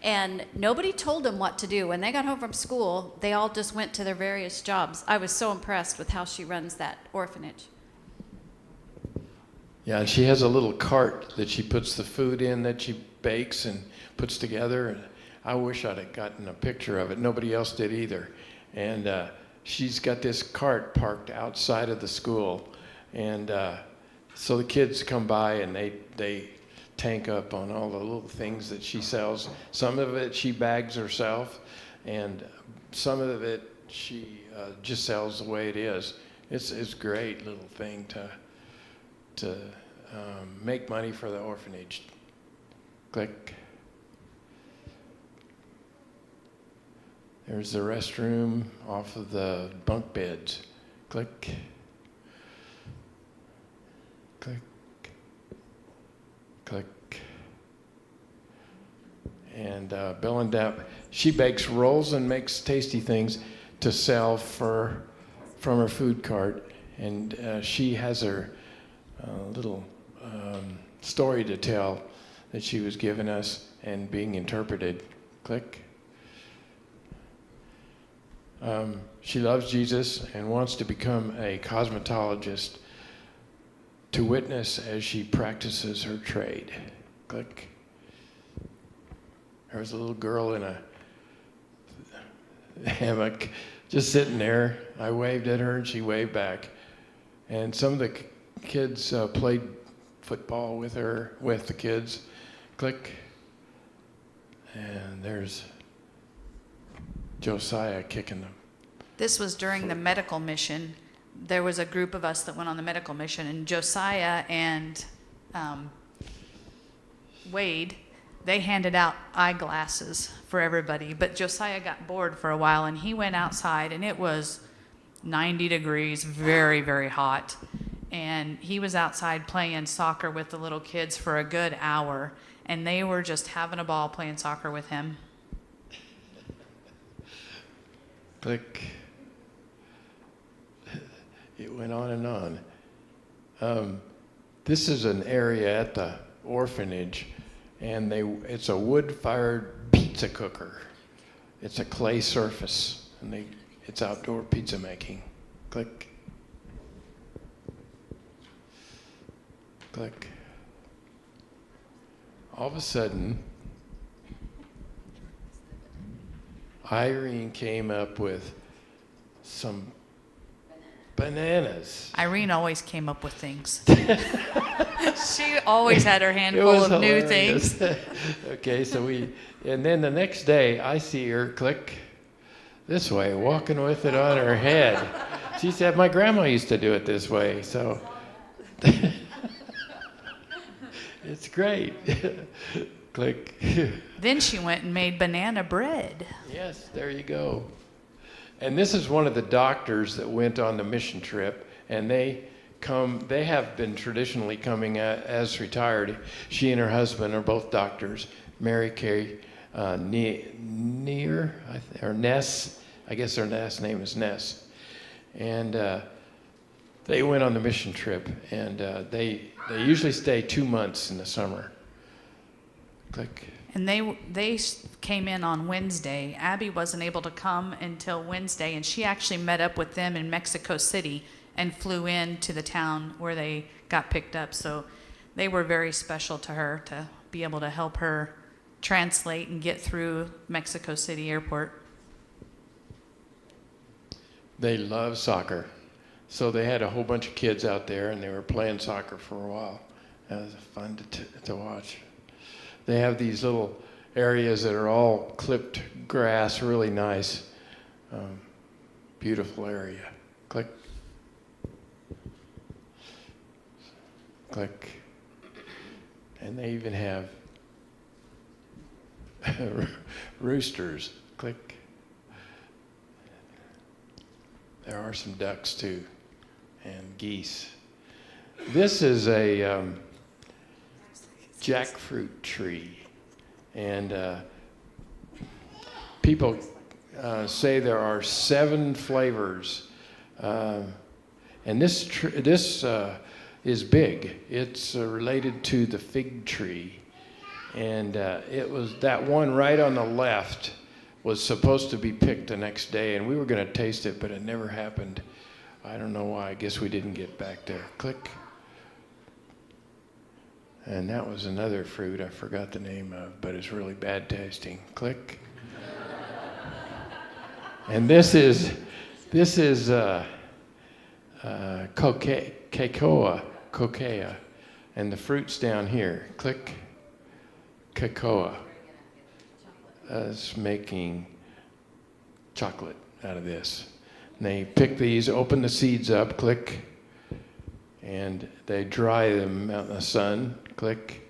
And nobody told them what to do. When they got home from school, they all just went to their various jobs. I was so impressed with how she runs that orphanage. yeah, and she has a little cart that she puts the food in that she bakes and puts together. I wish I'd have gotten a picture of it. Nobody else did either. And she's got this cart parked outside of the school. And so the kids come by and they tank up on all the little things that she sells. Some of it she bags herself, and some of it she just sells the way it is. It's a great little thing to make money for the orphanage. Click. There's the restroom off of the bunk beds. Click. Click. Click. And Bellandap, she bakes rolls and makes tasty things to sell from her food cart. And she has her little story to tell that she was giving us and being interpreted. Click. She loves Jesus and wants to become a cosmetologist to witness as she practices her trade. Click. There was a little girl in a hammock just sitting there. I waved at her and she waved back. And some of the kids played football with her, with the kids. Click. And there's Josiah kicking them. This was during the medical mission. There was a group of us that went on the medical mission, and Josiah and Wade, they handed out eyeglasses for everybody. But Josiah got bored for a while, and he went outside, and it was 90 degrees, very, very hot. And he was outside playing soccer with the little kids for a good hour, and they were just having a ball playing soccer with him. Click. It went on and on. This is an area at the orphanage, and it's a wood-fired pizza cooker. It's a clay surface, and it's outdoor pizza making. Click. Click. All of a sudden, Irene came up with some bananas. Irene always came up with things. She always had her hand It full was of new hilarious. things. Okay, and then the next day I see her click this way, walking with it on her head. She said, my grandma used to do it this way, so it's great. Click. Then she went and made banana bread. Yes, there you go. And this is one of the doctors that went on the mission trip, and they have been traditionally coming as retired. She and her husband are both doctors. Mary Kay Neer, or Ness, I guess their last name is Ness. And they went on the mission trip, and they usually stay 2 months in the summer. Click. And they came in on Wednesday. Abby wasn't able to come until Wednesday, and she actually met up with them in Mexico City and flew in to the town where they got picked up. So they were very special to her to be able to help her translate and get through Mexico City airport. They love soccer. So they had a whole bunch of kids out there, and they were playing soccer for a while. That was fun to watch. They have these little areas that are all clipped grass, really nice. Beautiful area. Click. Click. And they even have roosters. Click. There are some ducks too, and geese. This is a jackfruit tree, and people say there are 7 flavors, and this is big. It's related to the fig tree, and it was that one right on the left was supposed to be picked the next day, and we were going to taste it, but it never happened. I don't know why. I guess we didn't get back there. Click. And that was another fruit I forgot the name of, but it's really bad tasting. Click. And this is cocoa, and the fruit's down here. Click. Cocoa. It's making chocolate out of this. And they pick these, open the seeds up, click, and they dry them out in the sun, click.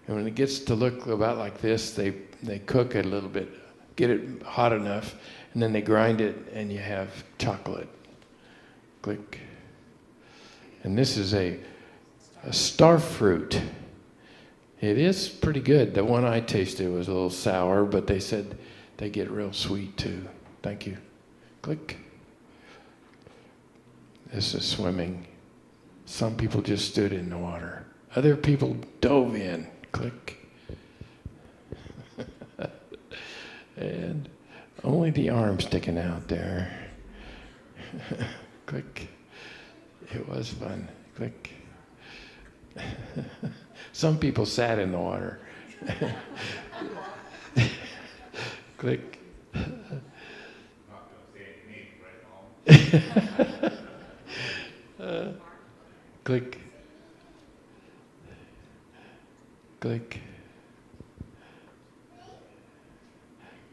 And when it gets to look about like this, they cook it a little bit, get it hot enough, and then they grind it, and you have chocolate. Click. And this is a star fruit. It is pretty good. The one I tasted was a little sour, but they said they get real sweet too. Thank you. Click. This is swimming. Some people just stood in the water. Other people dove in. Click. And Only the arm sticking out there. Click. It was fun. Click. Some people sat in the water. Click. Click. Click.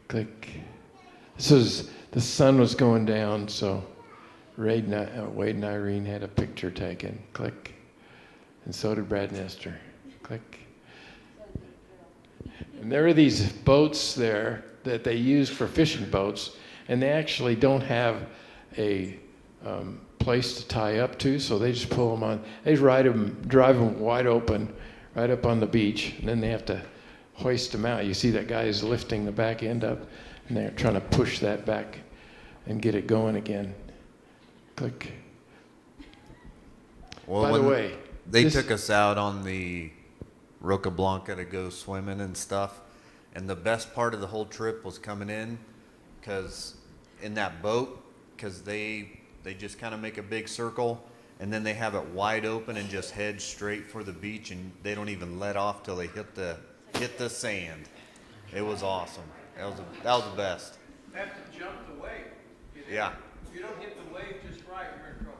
Click. The sun was going down, so Wade and Irene had a picture taken. Click. And so did Brad Nestor. Click. And there are these boats there that they use for fishing boats, and they actually don't have a place to tie up to, so they just pull them on. They drive them wide open, right up on the beach, and then they have to hoist them out. You see that guy is lifting the back end up, and they're trying to push that back and get it going again. Click. Well, By the way, they this- took us out on the Roca Blanca to go swimming and stuff, and the best part of the whole trip was coming in, because in that boat, because they just kind of make a big circle, and then they have it wide open and just head straight for the beach, and they don't even let off till they hit the sand. It was awesome. That was the best. Have to jump the wave. Yeah. If you don't hit the wave just right, you're in trouble.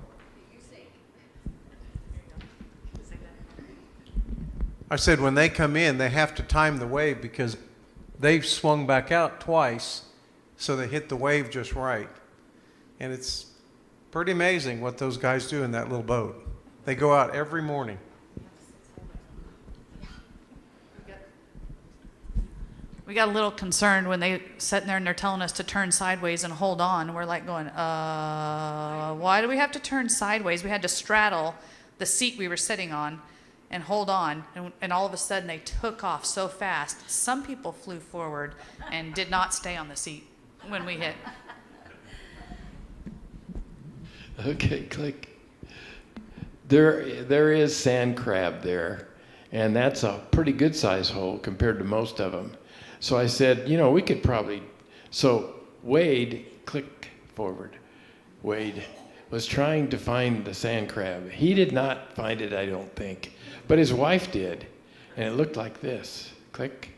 I said when they come in, they have to time the wave because they've swung back out twice, so they hit the wave just right. And it's pretty amazing what those guys do in that little boat. They go out every morning. We got a little concerned when they sitting there and they're telling us to turn sideways and hold on. We're like going, why do we have to turn sideways? We had to straddle the seat we were sitting on and hold on. And all of a sudden they took off so fast. Some people flew forward and did not stay on the seat when we hit. Okay, click. There is sand crab there, and that's a pretty good size hole compared to most of them. So I said, we could probably. So Wade, click forward. Wade was trying to find the sand crab. He did not find it, I don't think, but his wife did, and it looked like this. Click.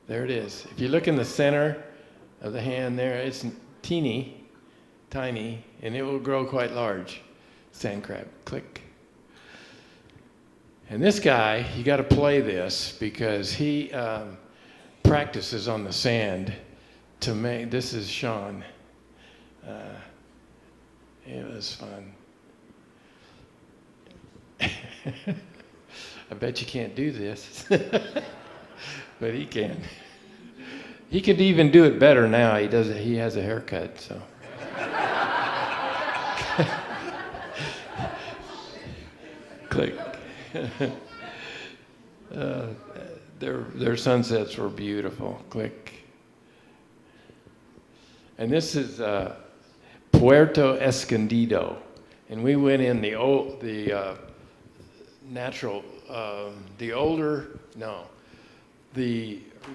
There it is. If you look in the center of the hand there, it's teeny, tiny, and it will grow quite large. Sand crab. Click. And this guy, you got to play this because he practices on the sand to make. This is Sean. It was fun. I bet you can't do this, but he can. He could even do it better now. He has a haircut, so. Click. Their sunsets were beautiful. Click. And this is Puerto Escondido, and we went in the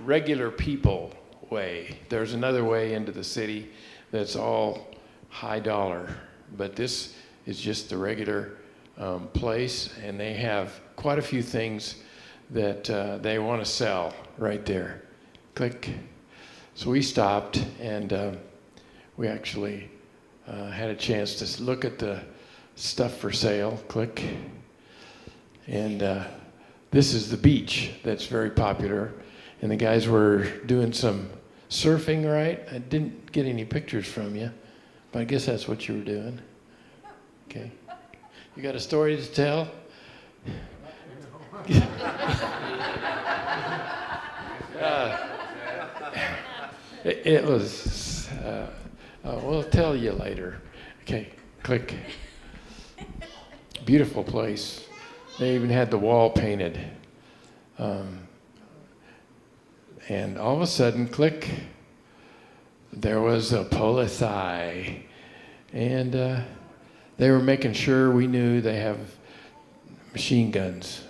regular people way. There's another way into the city that's all high dollar, but this is just the regular place, and they have quite a few things that they want to sell right there. Click. So we stopped, and we actually had a chance to look at the stuff for sale. Click. And this is the beach that's very popular, and the guys were doing some surfing, right? I didn't get any pictures from you, but I guess that's what you were doing. Okay. You got a story to tell? It was, we'll tell you later. Okay, click. Beautiful place. They even had the wall painted. And all of a sudden, click, there was a police. And they were making sure we knew they have machine guns.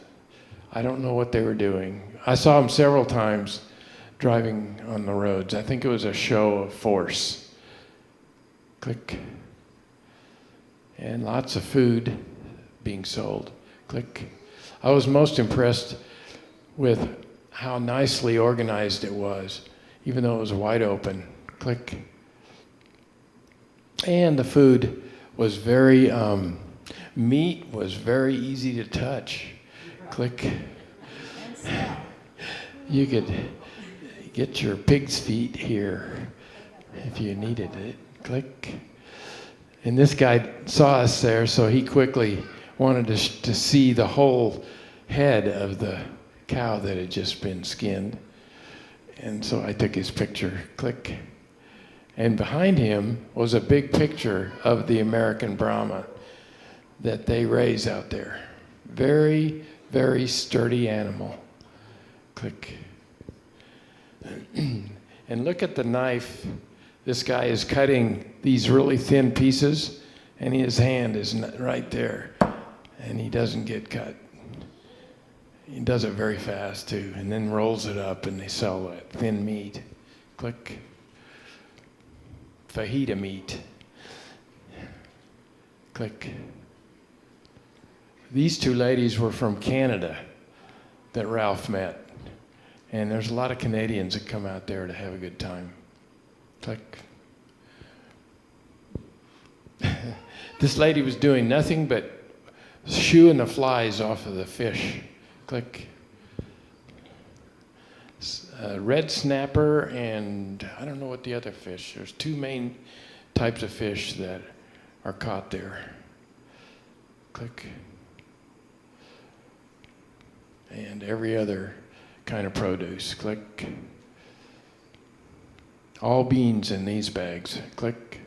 I don't know what they were doing. I saw them several times driving on the roads. I think it was a show of force. Click. And lots of food being sold. Click. I was most impressed with how nicely organized it was, even though it was wide open. Click. And the food was very, meat was very easy to touch. Click. You could get your pig's feet here if you needed it. Click. And this guy saw us there, so he quickly wanted to see the whole head of the cow that had just been skinned. And so I took his picture. Click. And behind him was a big picture of the American Brahma that they raise out there. Very, very sturdy animal. Click. And look at the knife. This guy is cutting these really thin pieces, and his hand is right there, and he doesn't get cut. He does it very fast too, and then rolls it up, and they sell that thin meat. Click. Fajita meat. Click. These two ladies were from Canada that Ralph met. And there's a lot of Canadians that come out there to have a good time. Click. This lady was doing nothing but shooing the flies off of the fish. Click. Red snapper and I don't know what the other fish. There's two main types of fish that are caught there. Click. And every other kind of produce. Click. All beans in these bags. Click.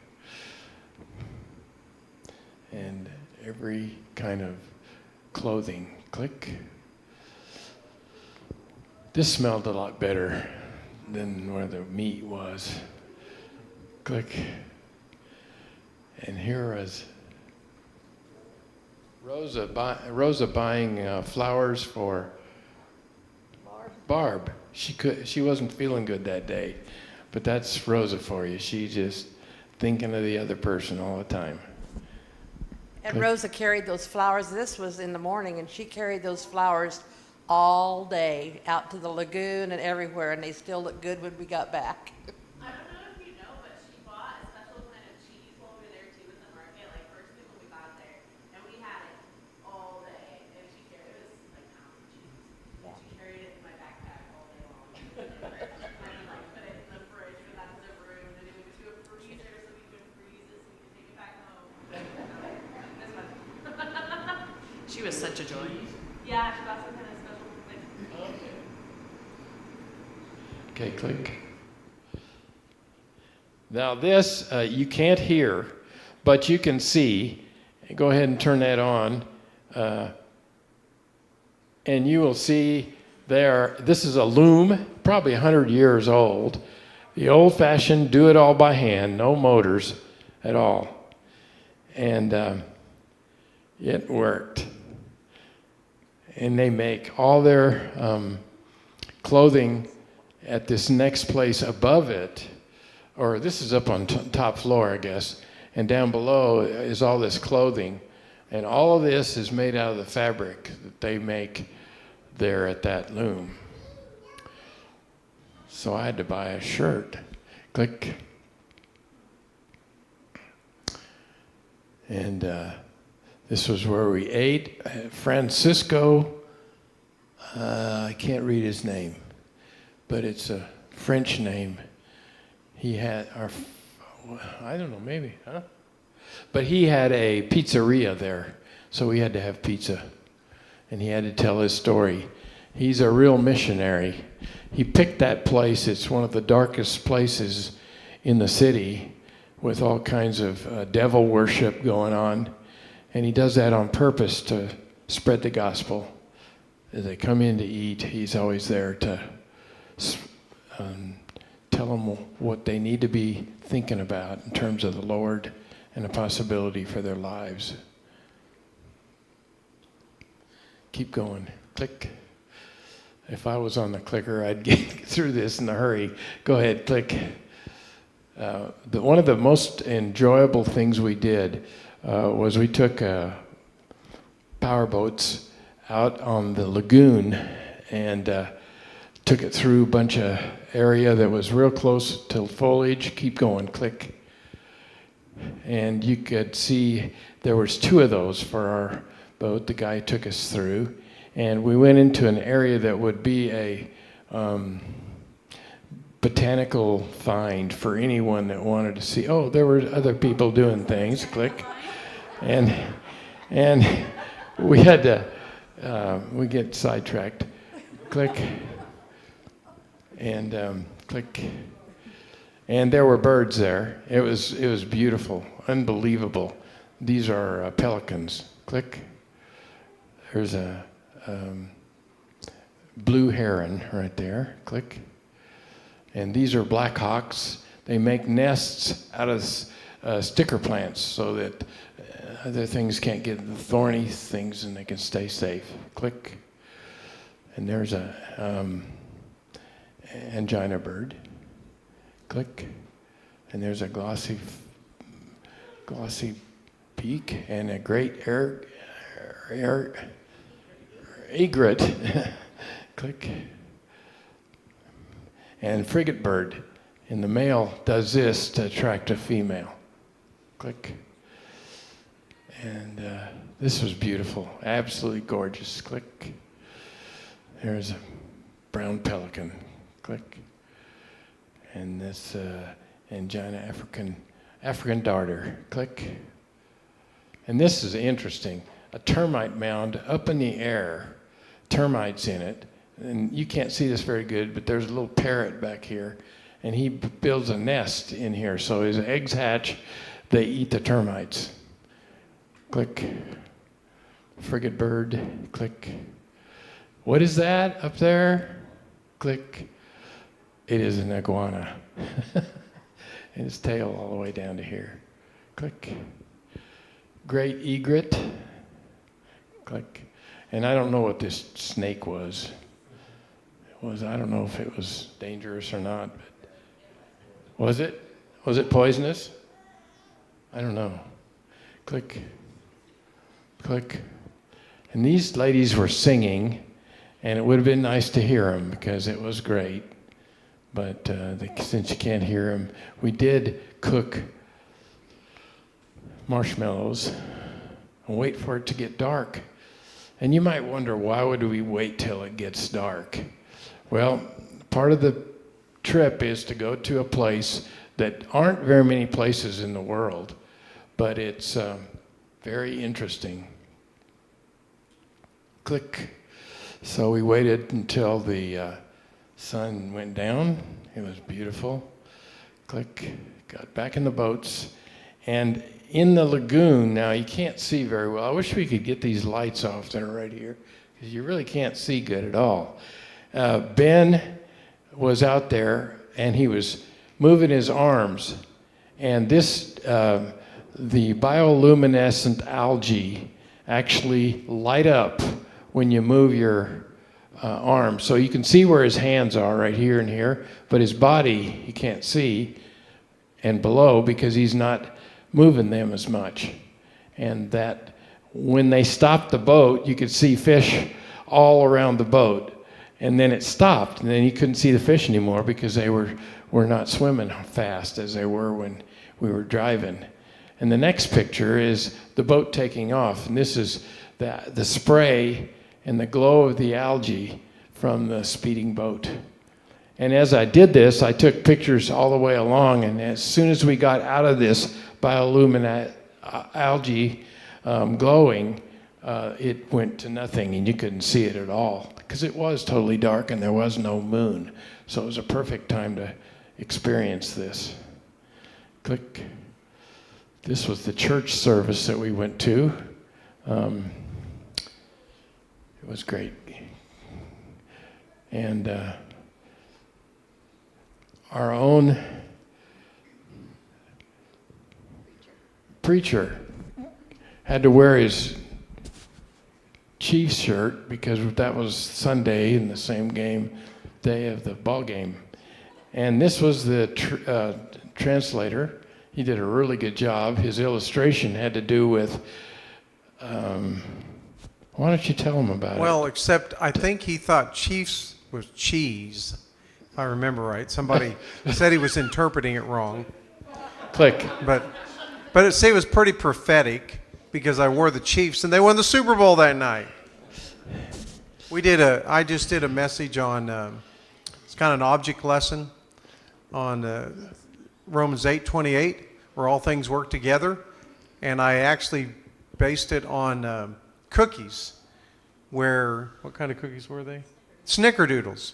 And every kind of clothing. Click. This smelled a lot better than where the meat was. Click. And here was Rosa buying flowers for Barb. She wasn't feeling good that day, but that's Rosa for you. She just thinking of the other person all the time. And Rosa carried those flowers. This was in the morning, and she carried those flowers all day out to the lagoon and everywhere, and they still look good when we got back. I don't know if you know, but she bought a special kind of cheese over there too at the market, like first thing when we got there, and we had it all day. And she carried it was like pounds of cheese. Yeah. She carried it in my backpack all day long. And then like put it in the fridge for that zipper room, and then it went to a freezer so we could freeze it so we could take it back home. This one. She was such a joy. Yeah, she bought some kind of special like. Okay, click. Now this, you can't hear, but you can see. Go ahead and turn that on. And you will see there, this is a loom, probably 100 years old. The old-fashioned, do it all by hand, no motors at all. And it worked. And they make all their clothing at this next place above it, or this is up on top floor, I guess, and down below is all this clothing. And all of this is made out of the fabric that they make there at that loom. So I had to buy a shirt. Click. And this was where we ate. Francisco, I can't read his name, but it's a French name. He had, I don't know, maybe, huh? But he had a pizzeria there, so we had to have pizza. And he had to tell his story. He's a real missionary. He picked that place. It's one of the darkest places in the city with all kinds of devil worship going on. And he does that on purpose to spread the gospel. As they come in to eat, he's always there to tell them what they need to be thinking about in terms of the Lord and a possibility for their lives. Keep going. Click. If I was on the clicker, I'd get through this in a hurry. Go ahead, click. One of the most enjoyable things we did was we took power boats out on the lagoon and took it through a bunch of area that was real close to foliage. Keep going, click. And you could see there was 2 of those for our boat the guy took us through. And we went into an area that would be a botanical find for anyone that wanted to see. Oh, there were other people doing things. Click. And we had to, we get sidetracked. Click. And click. And there were birds there. It was beautiful, unbelievable. These are pelicans. Click. There's a blue heron right there. Click. And these are black hawks. They make nests out of sticker plants so that other things can't get the thorny things and they can stay safe. Click. And there's a angina bird. Click. And there's a glossy peak and a great egret. Click. And frigate bird. And the male does this to attract a female. Click. And this was beautiful, absolutely gorgeous. Click. There's a brown pelican. Click. And this angina African darter. Click. And this is interesting. A termite mound up in the air, termites in it. And you can't see this very good, but there's a little parrot back here. And he builds a nest in here. So his eggs hatch, they eat the termites. Click. Frigate bird. Click. What is that up there? Click. It is an iguana. And its tail all the way down to here. Click. Great egret. Click. And I don't know what this snake was. I don't know if it was dangerous or not. But was it? Was it poisonous? I don't know. Click. Click. And these ladies were singing, and it would have been nice to hear them because it was great. But since you can't hear them, we did cook marshmallows and wait for it to get dark. And you might wonder, why would we wait till it gets dark? Well, part of the trip is to go to a place that aren't very many places in the world, but it's very interesting. Click. So we waited until the sun went down. It was beautiful. Click. Got back in the boats. And in the lagoon, now you can't see very well. I wish we could get these lights off that are right here, because you really can't see good at all. Ben was out there, and he was moving his arms. And this, the bioluminescent algae actually light up when you move your arm. So you can see where his hands are right here and here, but his body you can't see, and below, because he's not moving them as much. And that when they stopped the boat, you could see fish all around the boat. And then it stopped, and then you couldn't see the fish anymore because they were not swimming fast as they were when we were driving. And the next picture is the boat taking off, and this is the spray and the glow of the algae from the speeding boat. And as I did this, I took pictures all the way along, and as soon as we got out of this bioluminescent algae glowing, it went to nothing, and you couldn't see it at all because it was totally dark and there was no moon. So it was a perfect time to experience this. Click. This was the church service that we went to. It was great. And our own preacher had to wear his Chiefs shirt because that was Sunday in the same day of the ball game. And this was the translator. He did a really good job. His illustration had to do with, why don't you tell him about it? Well, except I think he thought Chiefs was cheese, if I remember right. Somebody said he was interpreting it wrong. Click. But it was pretty prophetic because I wore the Chiefs and they won the Super Bowl that night. I just did a message on, it's kind of an object lesson on Romans 8:28, where all things work together. And I actually based it on cookies, what kind of cookies were they? Snickerdoodles,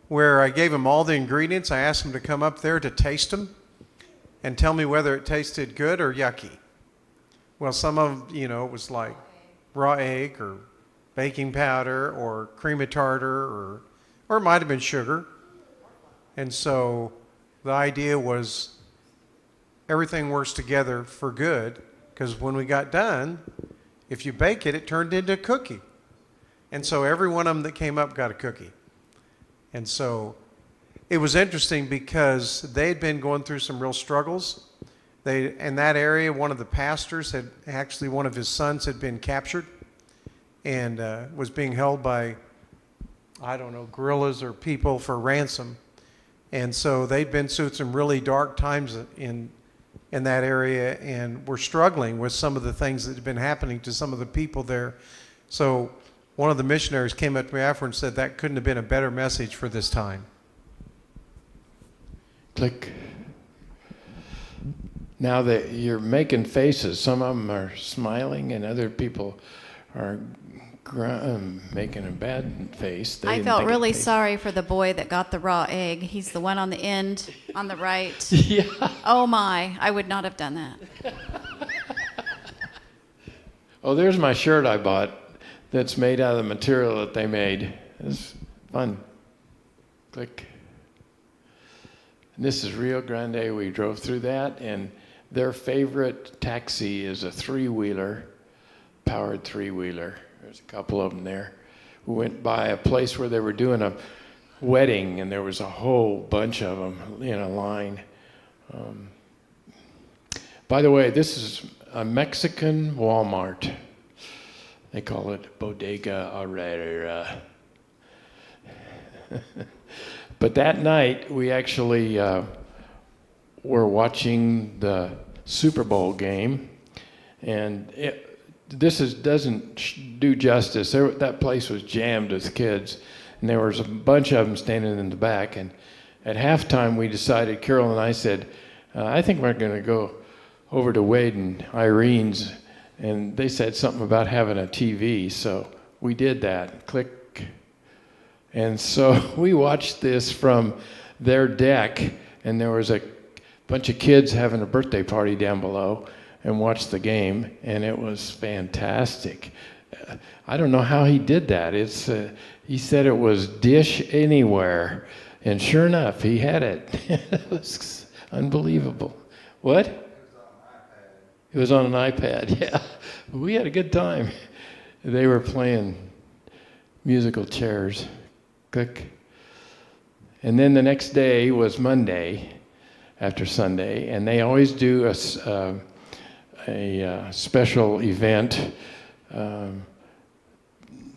where I gave them all the ingredients. I asked them to come up there to taste them and tell me whether it tasted good or yucky. Well, some of, it was like raw egg or baking powder or cream of tartar or it might have been sugar. And so the idea was everything works together for good, because when we got done, if you bake it, it turned into a cookie. And so every one of them that came up got a cookie. And so it was interesting because they'd been going through some real struggles. In that area, one of the pastors one of his sons had been captured and was being held by, I don't know, guerrillas or people for ransom. And so they'd been through some really dark times in that area and were struggling with some of the things that had been happening to some of the people there. So one of the missionaries came up to me after and said that couldn't have been a better message for this time. Click. Now that you're making faces, some of them are smiling and other people are making a bad face. They I didn't felt think it really tasted- sorry for the boy that got the raw egg. He's the one on the end, on the right. Yeah. Oh my, I would not have done that. Oh, there's my shirt I bought that's made out of the material that they made. It's fun. Click. And this is Rio Grande. We drove through that, and their favorite taxi is a three-wheeler, powered three-wheeler. There's a couple of them there. We went by a place where they were doing a wedding, and there was a whole bunch of them in a line. By the way, this is a Mexican Walmart. They call it Bodega Herrera. But that night, we actually were watching the Super Bowl game, and doesn't do justice. That place was jammed with kids, and there was a bunch of them standing in the back. And at halftime, we decided, Carol and I said, I think we're going to go over to Wade and Irene's, and they said something about having a TV, so we did that. Click. And so we watched this from their deck, and there was a bunch of kids having a birthday party down below, and watched the game, and it was fantastic. I don't know how he did that. He said it was Dish Anywhere, and sure enough, he had it. It was unbelievable. What? It was on an iPad, yeah. We had a good time. They were playing musical chairs. Click. And then the next day was Monday after Sunday, and they always do a special event,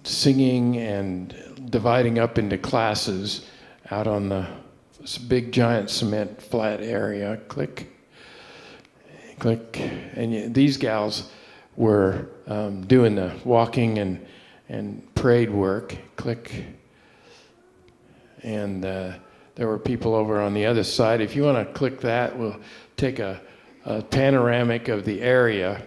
singing and dividing up into classes out on the big giant cement flat area. Click. Click. And these gals were doing the walking and parade work. Click. And there were people over on the other side. If you want to click that, we'll take a panoramic of the area.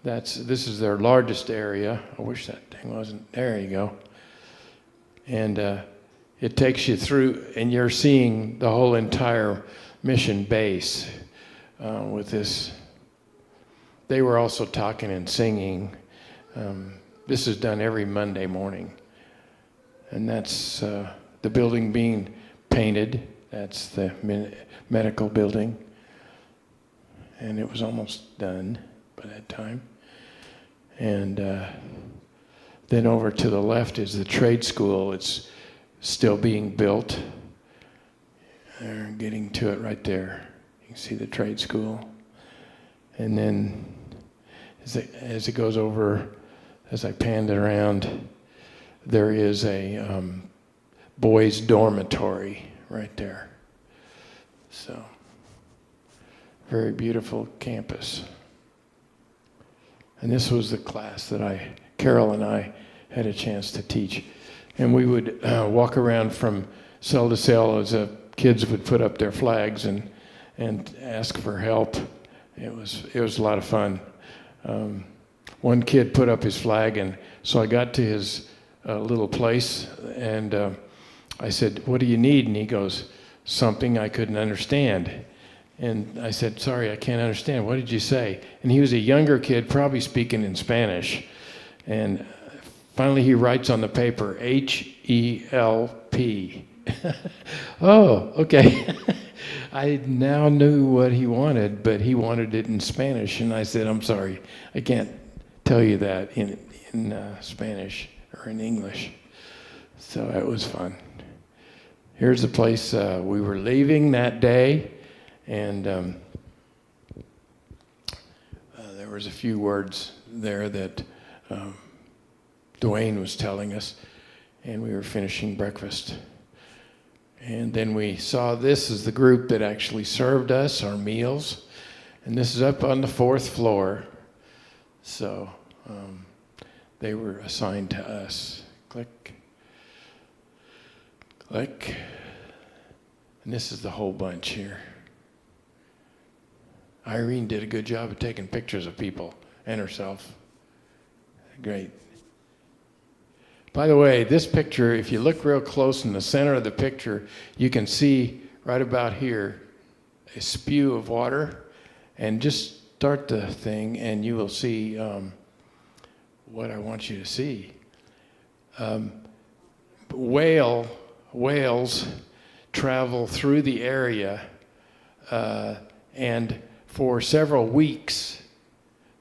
This is their largest area. I wish that thing wasn't. There you go. And it takes you through, and you're seeing the whole entire mission base with this. They were also talking and singing. This is done every Monday morning. And that's the building being painted. That's the medical building. And it was almost done by that time. And Then over to the left is the trade school. It's still being built. They're getting to it right there. You can see the trade school. And then as it goes over, as I panned it around, there is a boys' dormitory right there. So, very beautiful campus. And this was the class that Carol and I had a chance to teach. And we would walk around from cell to cell as kids would put up their flags and ask for help. It was a lot of fun. One kid put up his flag, and so I got to his little place, and I said, "What do you need?" And he goes, "Something I couldn't understand." And I said, "Sorry, I can't understand. What did you say?" And he was a younger kid, probably speaking in Spanish. And finally he writes on the paper, HELP. Oh, okay. I now knew what he wanted, but he wanted it in Spanish. And I said, "I'm sorry, I can't tell you that in Spanish or in English." So that was fun. Here's the place we were leaving that day. And there was a few words there that Dwayne was telling us, and we were finishing breakfast. And then we saw this is the group that actually served us our meals, and this is up on the 4th floor. So they were assigned to us. Click, click, and this is the whole bunch here. Irene did a good job of taking pictures of people and herself. Great. By the way, this picture, if you look real close in the center of the picture, you can see right about here a spew of water. And just start the thing and you will see what I want you to see. Whales travel through the area and for several weeks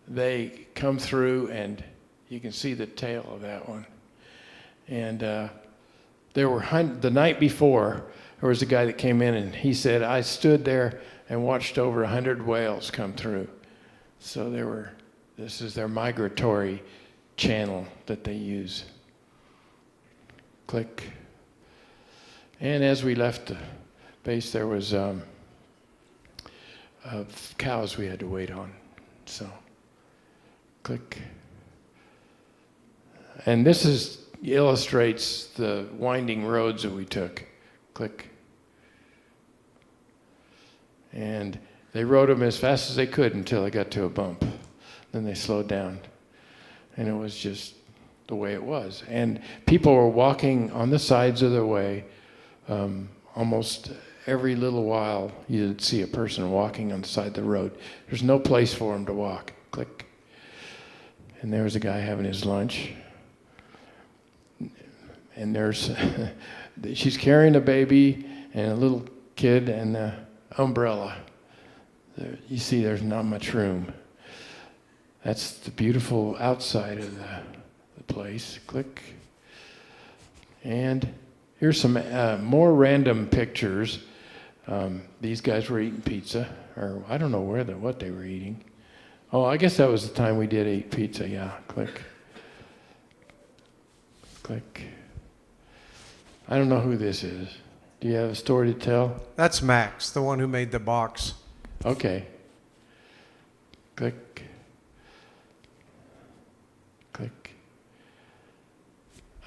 they come through, and you can see the tail of that one. And there were the night before, there was a guy that came in and he said, "I stood there and watched over 100 whales come through." So this is their migratory channel that they use. Click. And as we left the base, there was cows we had to wait on. So, click. And this illustrates the winding roads that we took. Click. And they rode them as fast as they could until they got to a bump. Then they slowed down. And it was just the way it was. And people were walking on the sides of the way. Almost every little while, you'd see a person walking on the side of the road. There's no place for them to walk. Click. And there was a guy having his lunch. And she's carrying a baby and a little kid and an umbrella. You see there's not much room. That's the beautiful outside of the place. Click. And here's some more random pictures. These guys were eating pizza, or I don't know what they were eating. Oh, I guess that was the time we did eat pizza. Yeah, click. Click. I don't know who this is. Do you have a story to tell? That's Max, the one who made the box. Okay. Click. Click.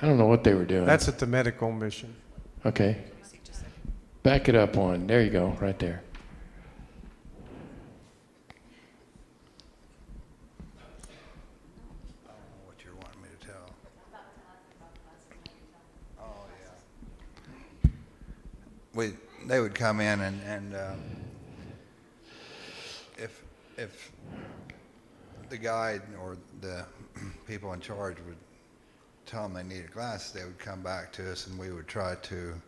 I don't know what they were doing. That's at the medical mission. Okay. Back it up one. There you go, right there. I don't know what you're wanting me to tell. Oh, yeah. They would come in and if the guide or the people in charge would tell them they needed glasses, they would come back to us and we would try to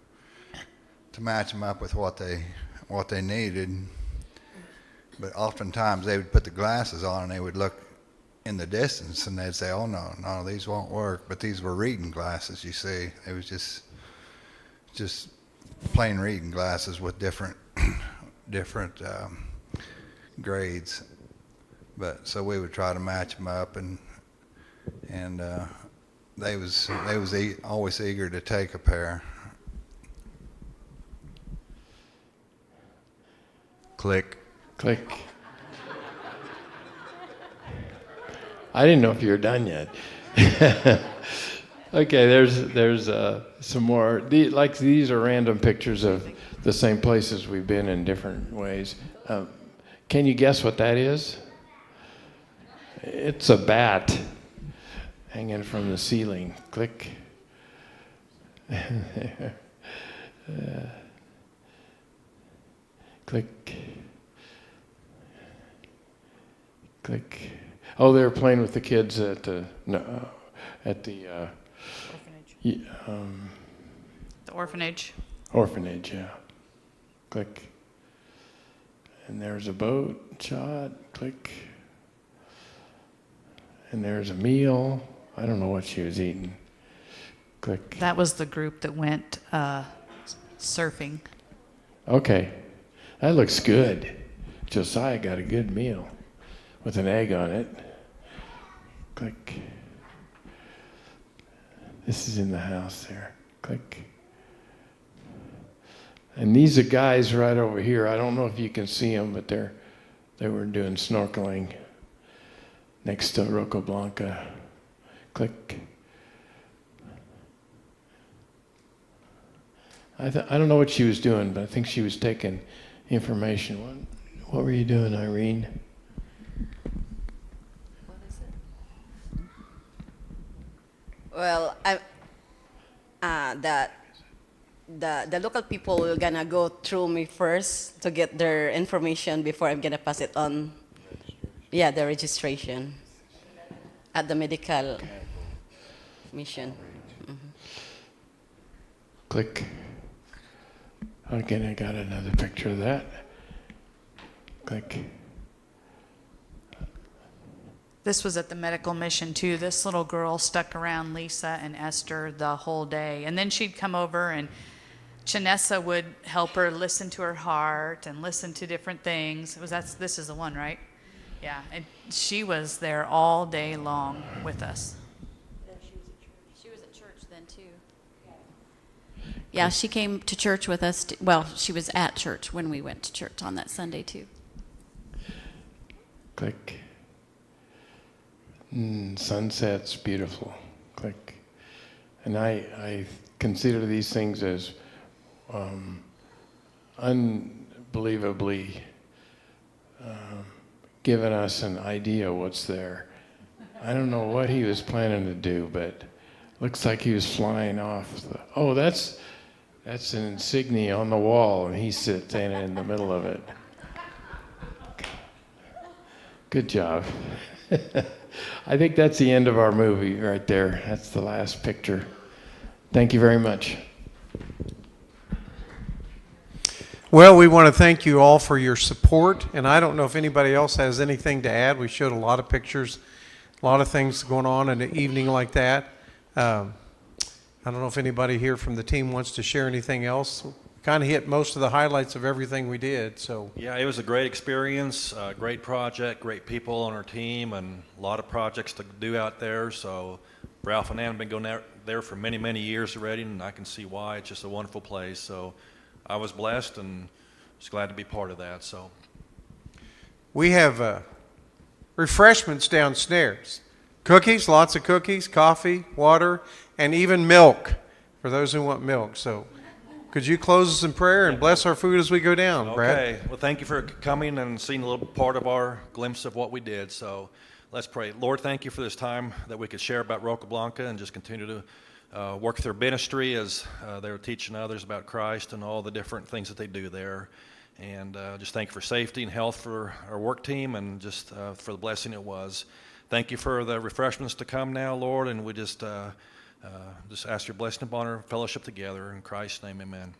match them up with what they needed. But oftentimes they would put the glasses on and they would look in the distance, and they'd say, "Oh no, these won't work." But these were reading glasses. You see, it was just plain reading glasses with different grades. But so we would try to match them up, and they was always eager to take a pair. Click. Click. I didn't know if you were done yet. Okay, there's some more. These are random pictures of the same places we've been in different ways. Can you guess what that is? It's a bat hanging from the ceiling. Click. Click. Click. Oh, they were playing with the kids at the The orphanage. orphanage. Yeah. Click. And there's a boat shot. Click. And there's a meal. I don't know what she was eating. Click. That was the group that went surfing. Okay. That looks good. Josiah got a good meal with an egg on it. Click. This is in the house there. Click. And these are guys right over here. I don't know if you can see them, but they were doing snorkeling next to Roca Blanca. Click. I don't know what she was doing, but I think she was taking information. What were you doing, Irene? Well, the local people will gonna go through me first to get their information before I'm gonna pass it on. Yeah, the registration at the medical mission. Click. Again, I got another picture of that. Click. This was at the medical mission too. This little girl stuck around Lisa and Esther the whole day. And then she'd come over and Chanessa would help her listen to her heart and listen to different things. This is the one, right? Yeah. And she was there all day long with us. She was at church then too. Yeah, she came to church with us. Well, she was at church when we went to church on that Sunday too. Click. Sunset's beautiful. Click. And I consider these things as unbelievably giving us an idea what's there. I don't know what he was planning to do, but looks like he was flying off. That's an insignia on the wall, and he's sitting in the middle of it. Good job. I think that's the end of our movie right there. That's the last picture. Thank you very much. Well, we want to thank you all for your support, and I don't know if anybody else has anything to add. We showed a lot of pictures, a lot of things going on in an evening like that. I don't know if anybody here from the team wants to share anything else. Kind of hit most of the highlights of everything we did. So Yeah, it was a great experience, great project, great people on our team, and a lot of projects to do out there. So Ralph and Ann have been going there for many, many years already, and I can see why. It's just a wonderful place. So I was blessed and was glad to be part of that. So we have refreshments downstairs. Cookies, lots of cookies, coffee, water, and even milk for those who want milk. So could you close us in prayer and bless our food as we go down, Brad? Okay. Well, thank you for coming and seeing a little part of our glimpse of what we did. So let's pray. Lord, thank you for this time that we could share about Roca Blanca and just continue to work their ministry as they're teaching others about Christ and all the different things that they do there. And just thank you for safety and health for our work team and just for the blessing it was. Thank you for the refreshments to come now, Lord, and we just ask your blessing upon our fellowship together. In Christ's name, amen.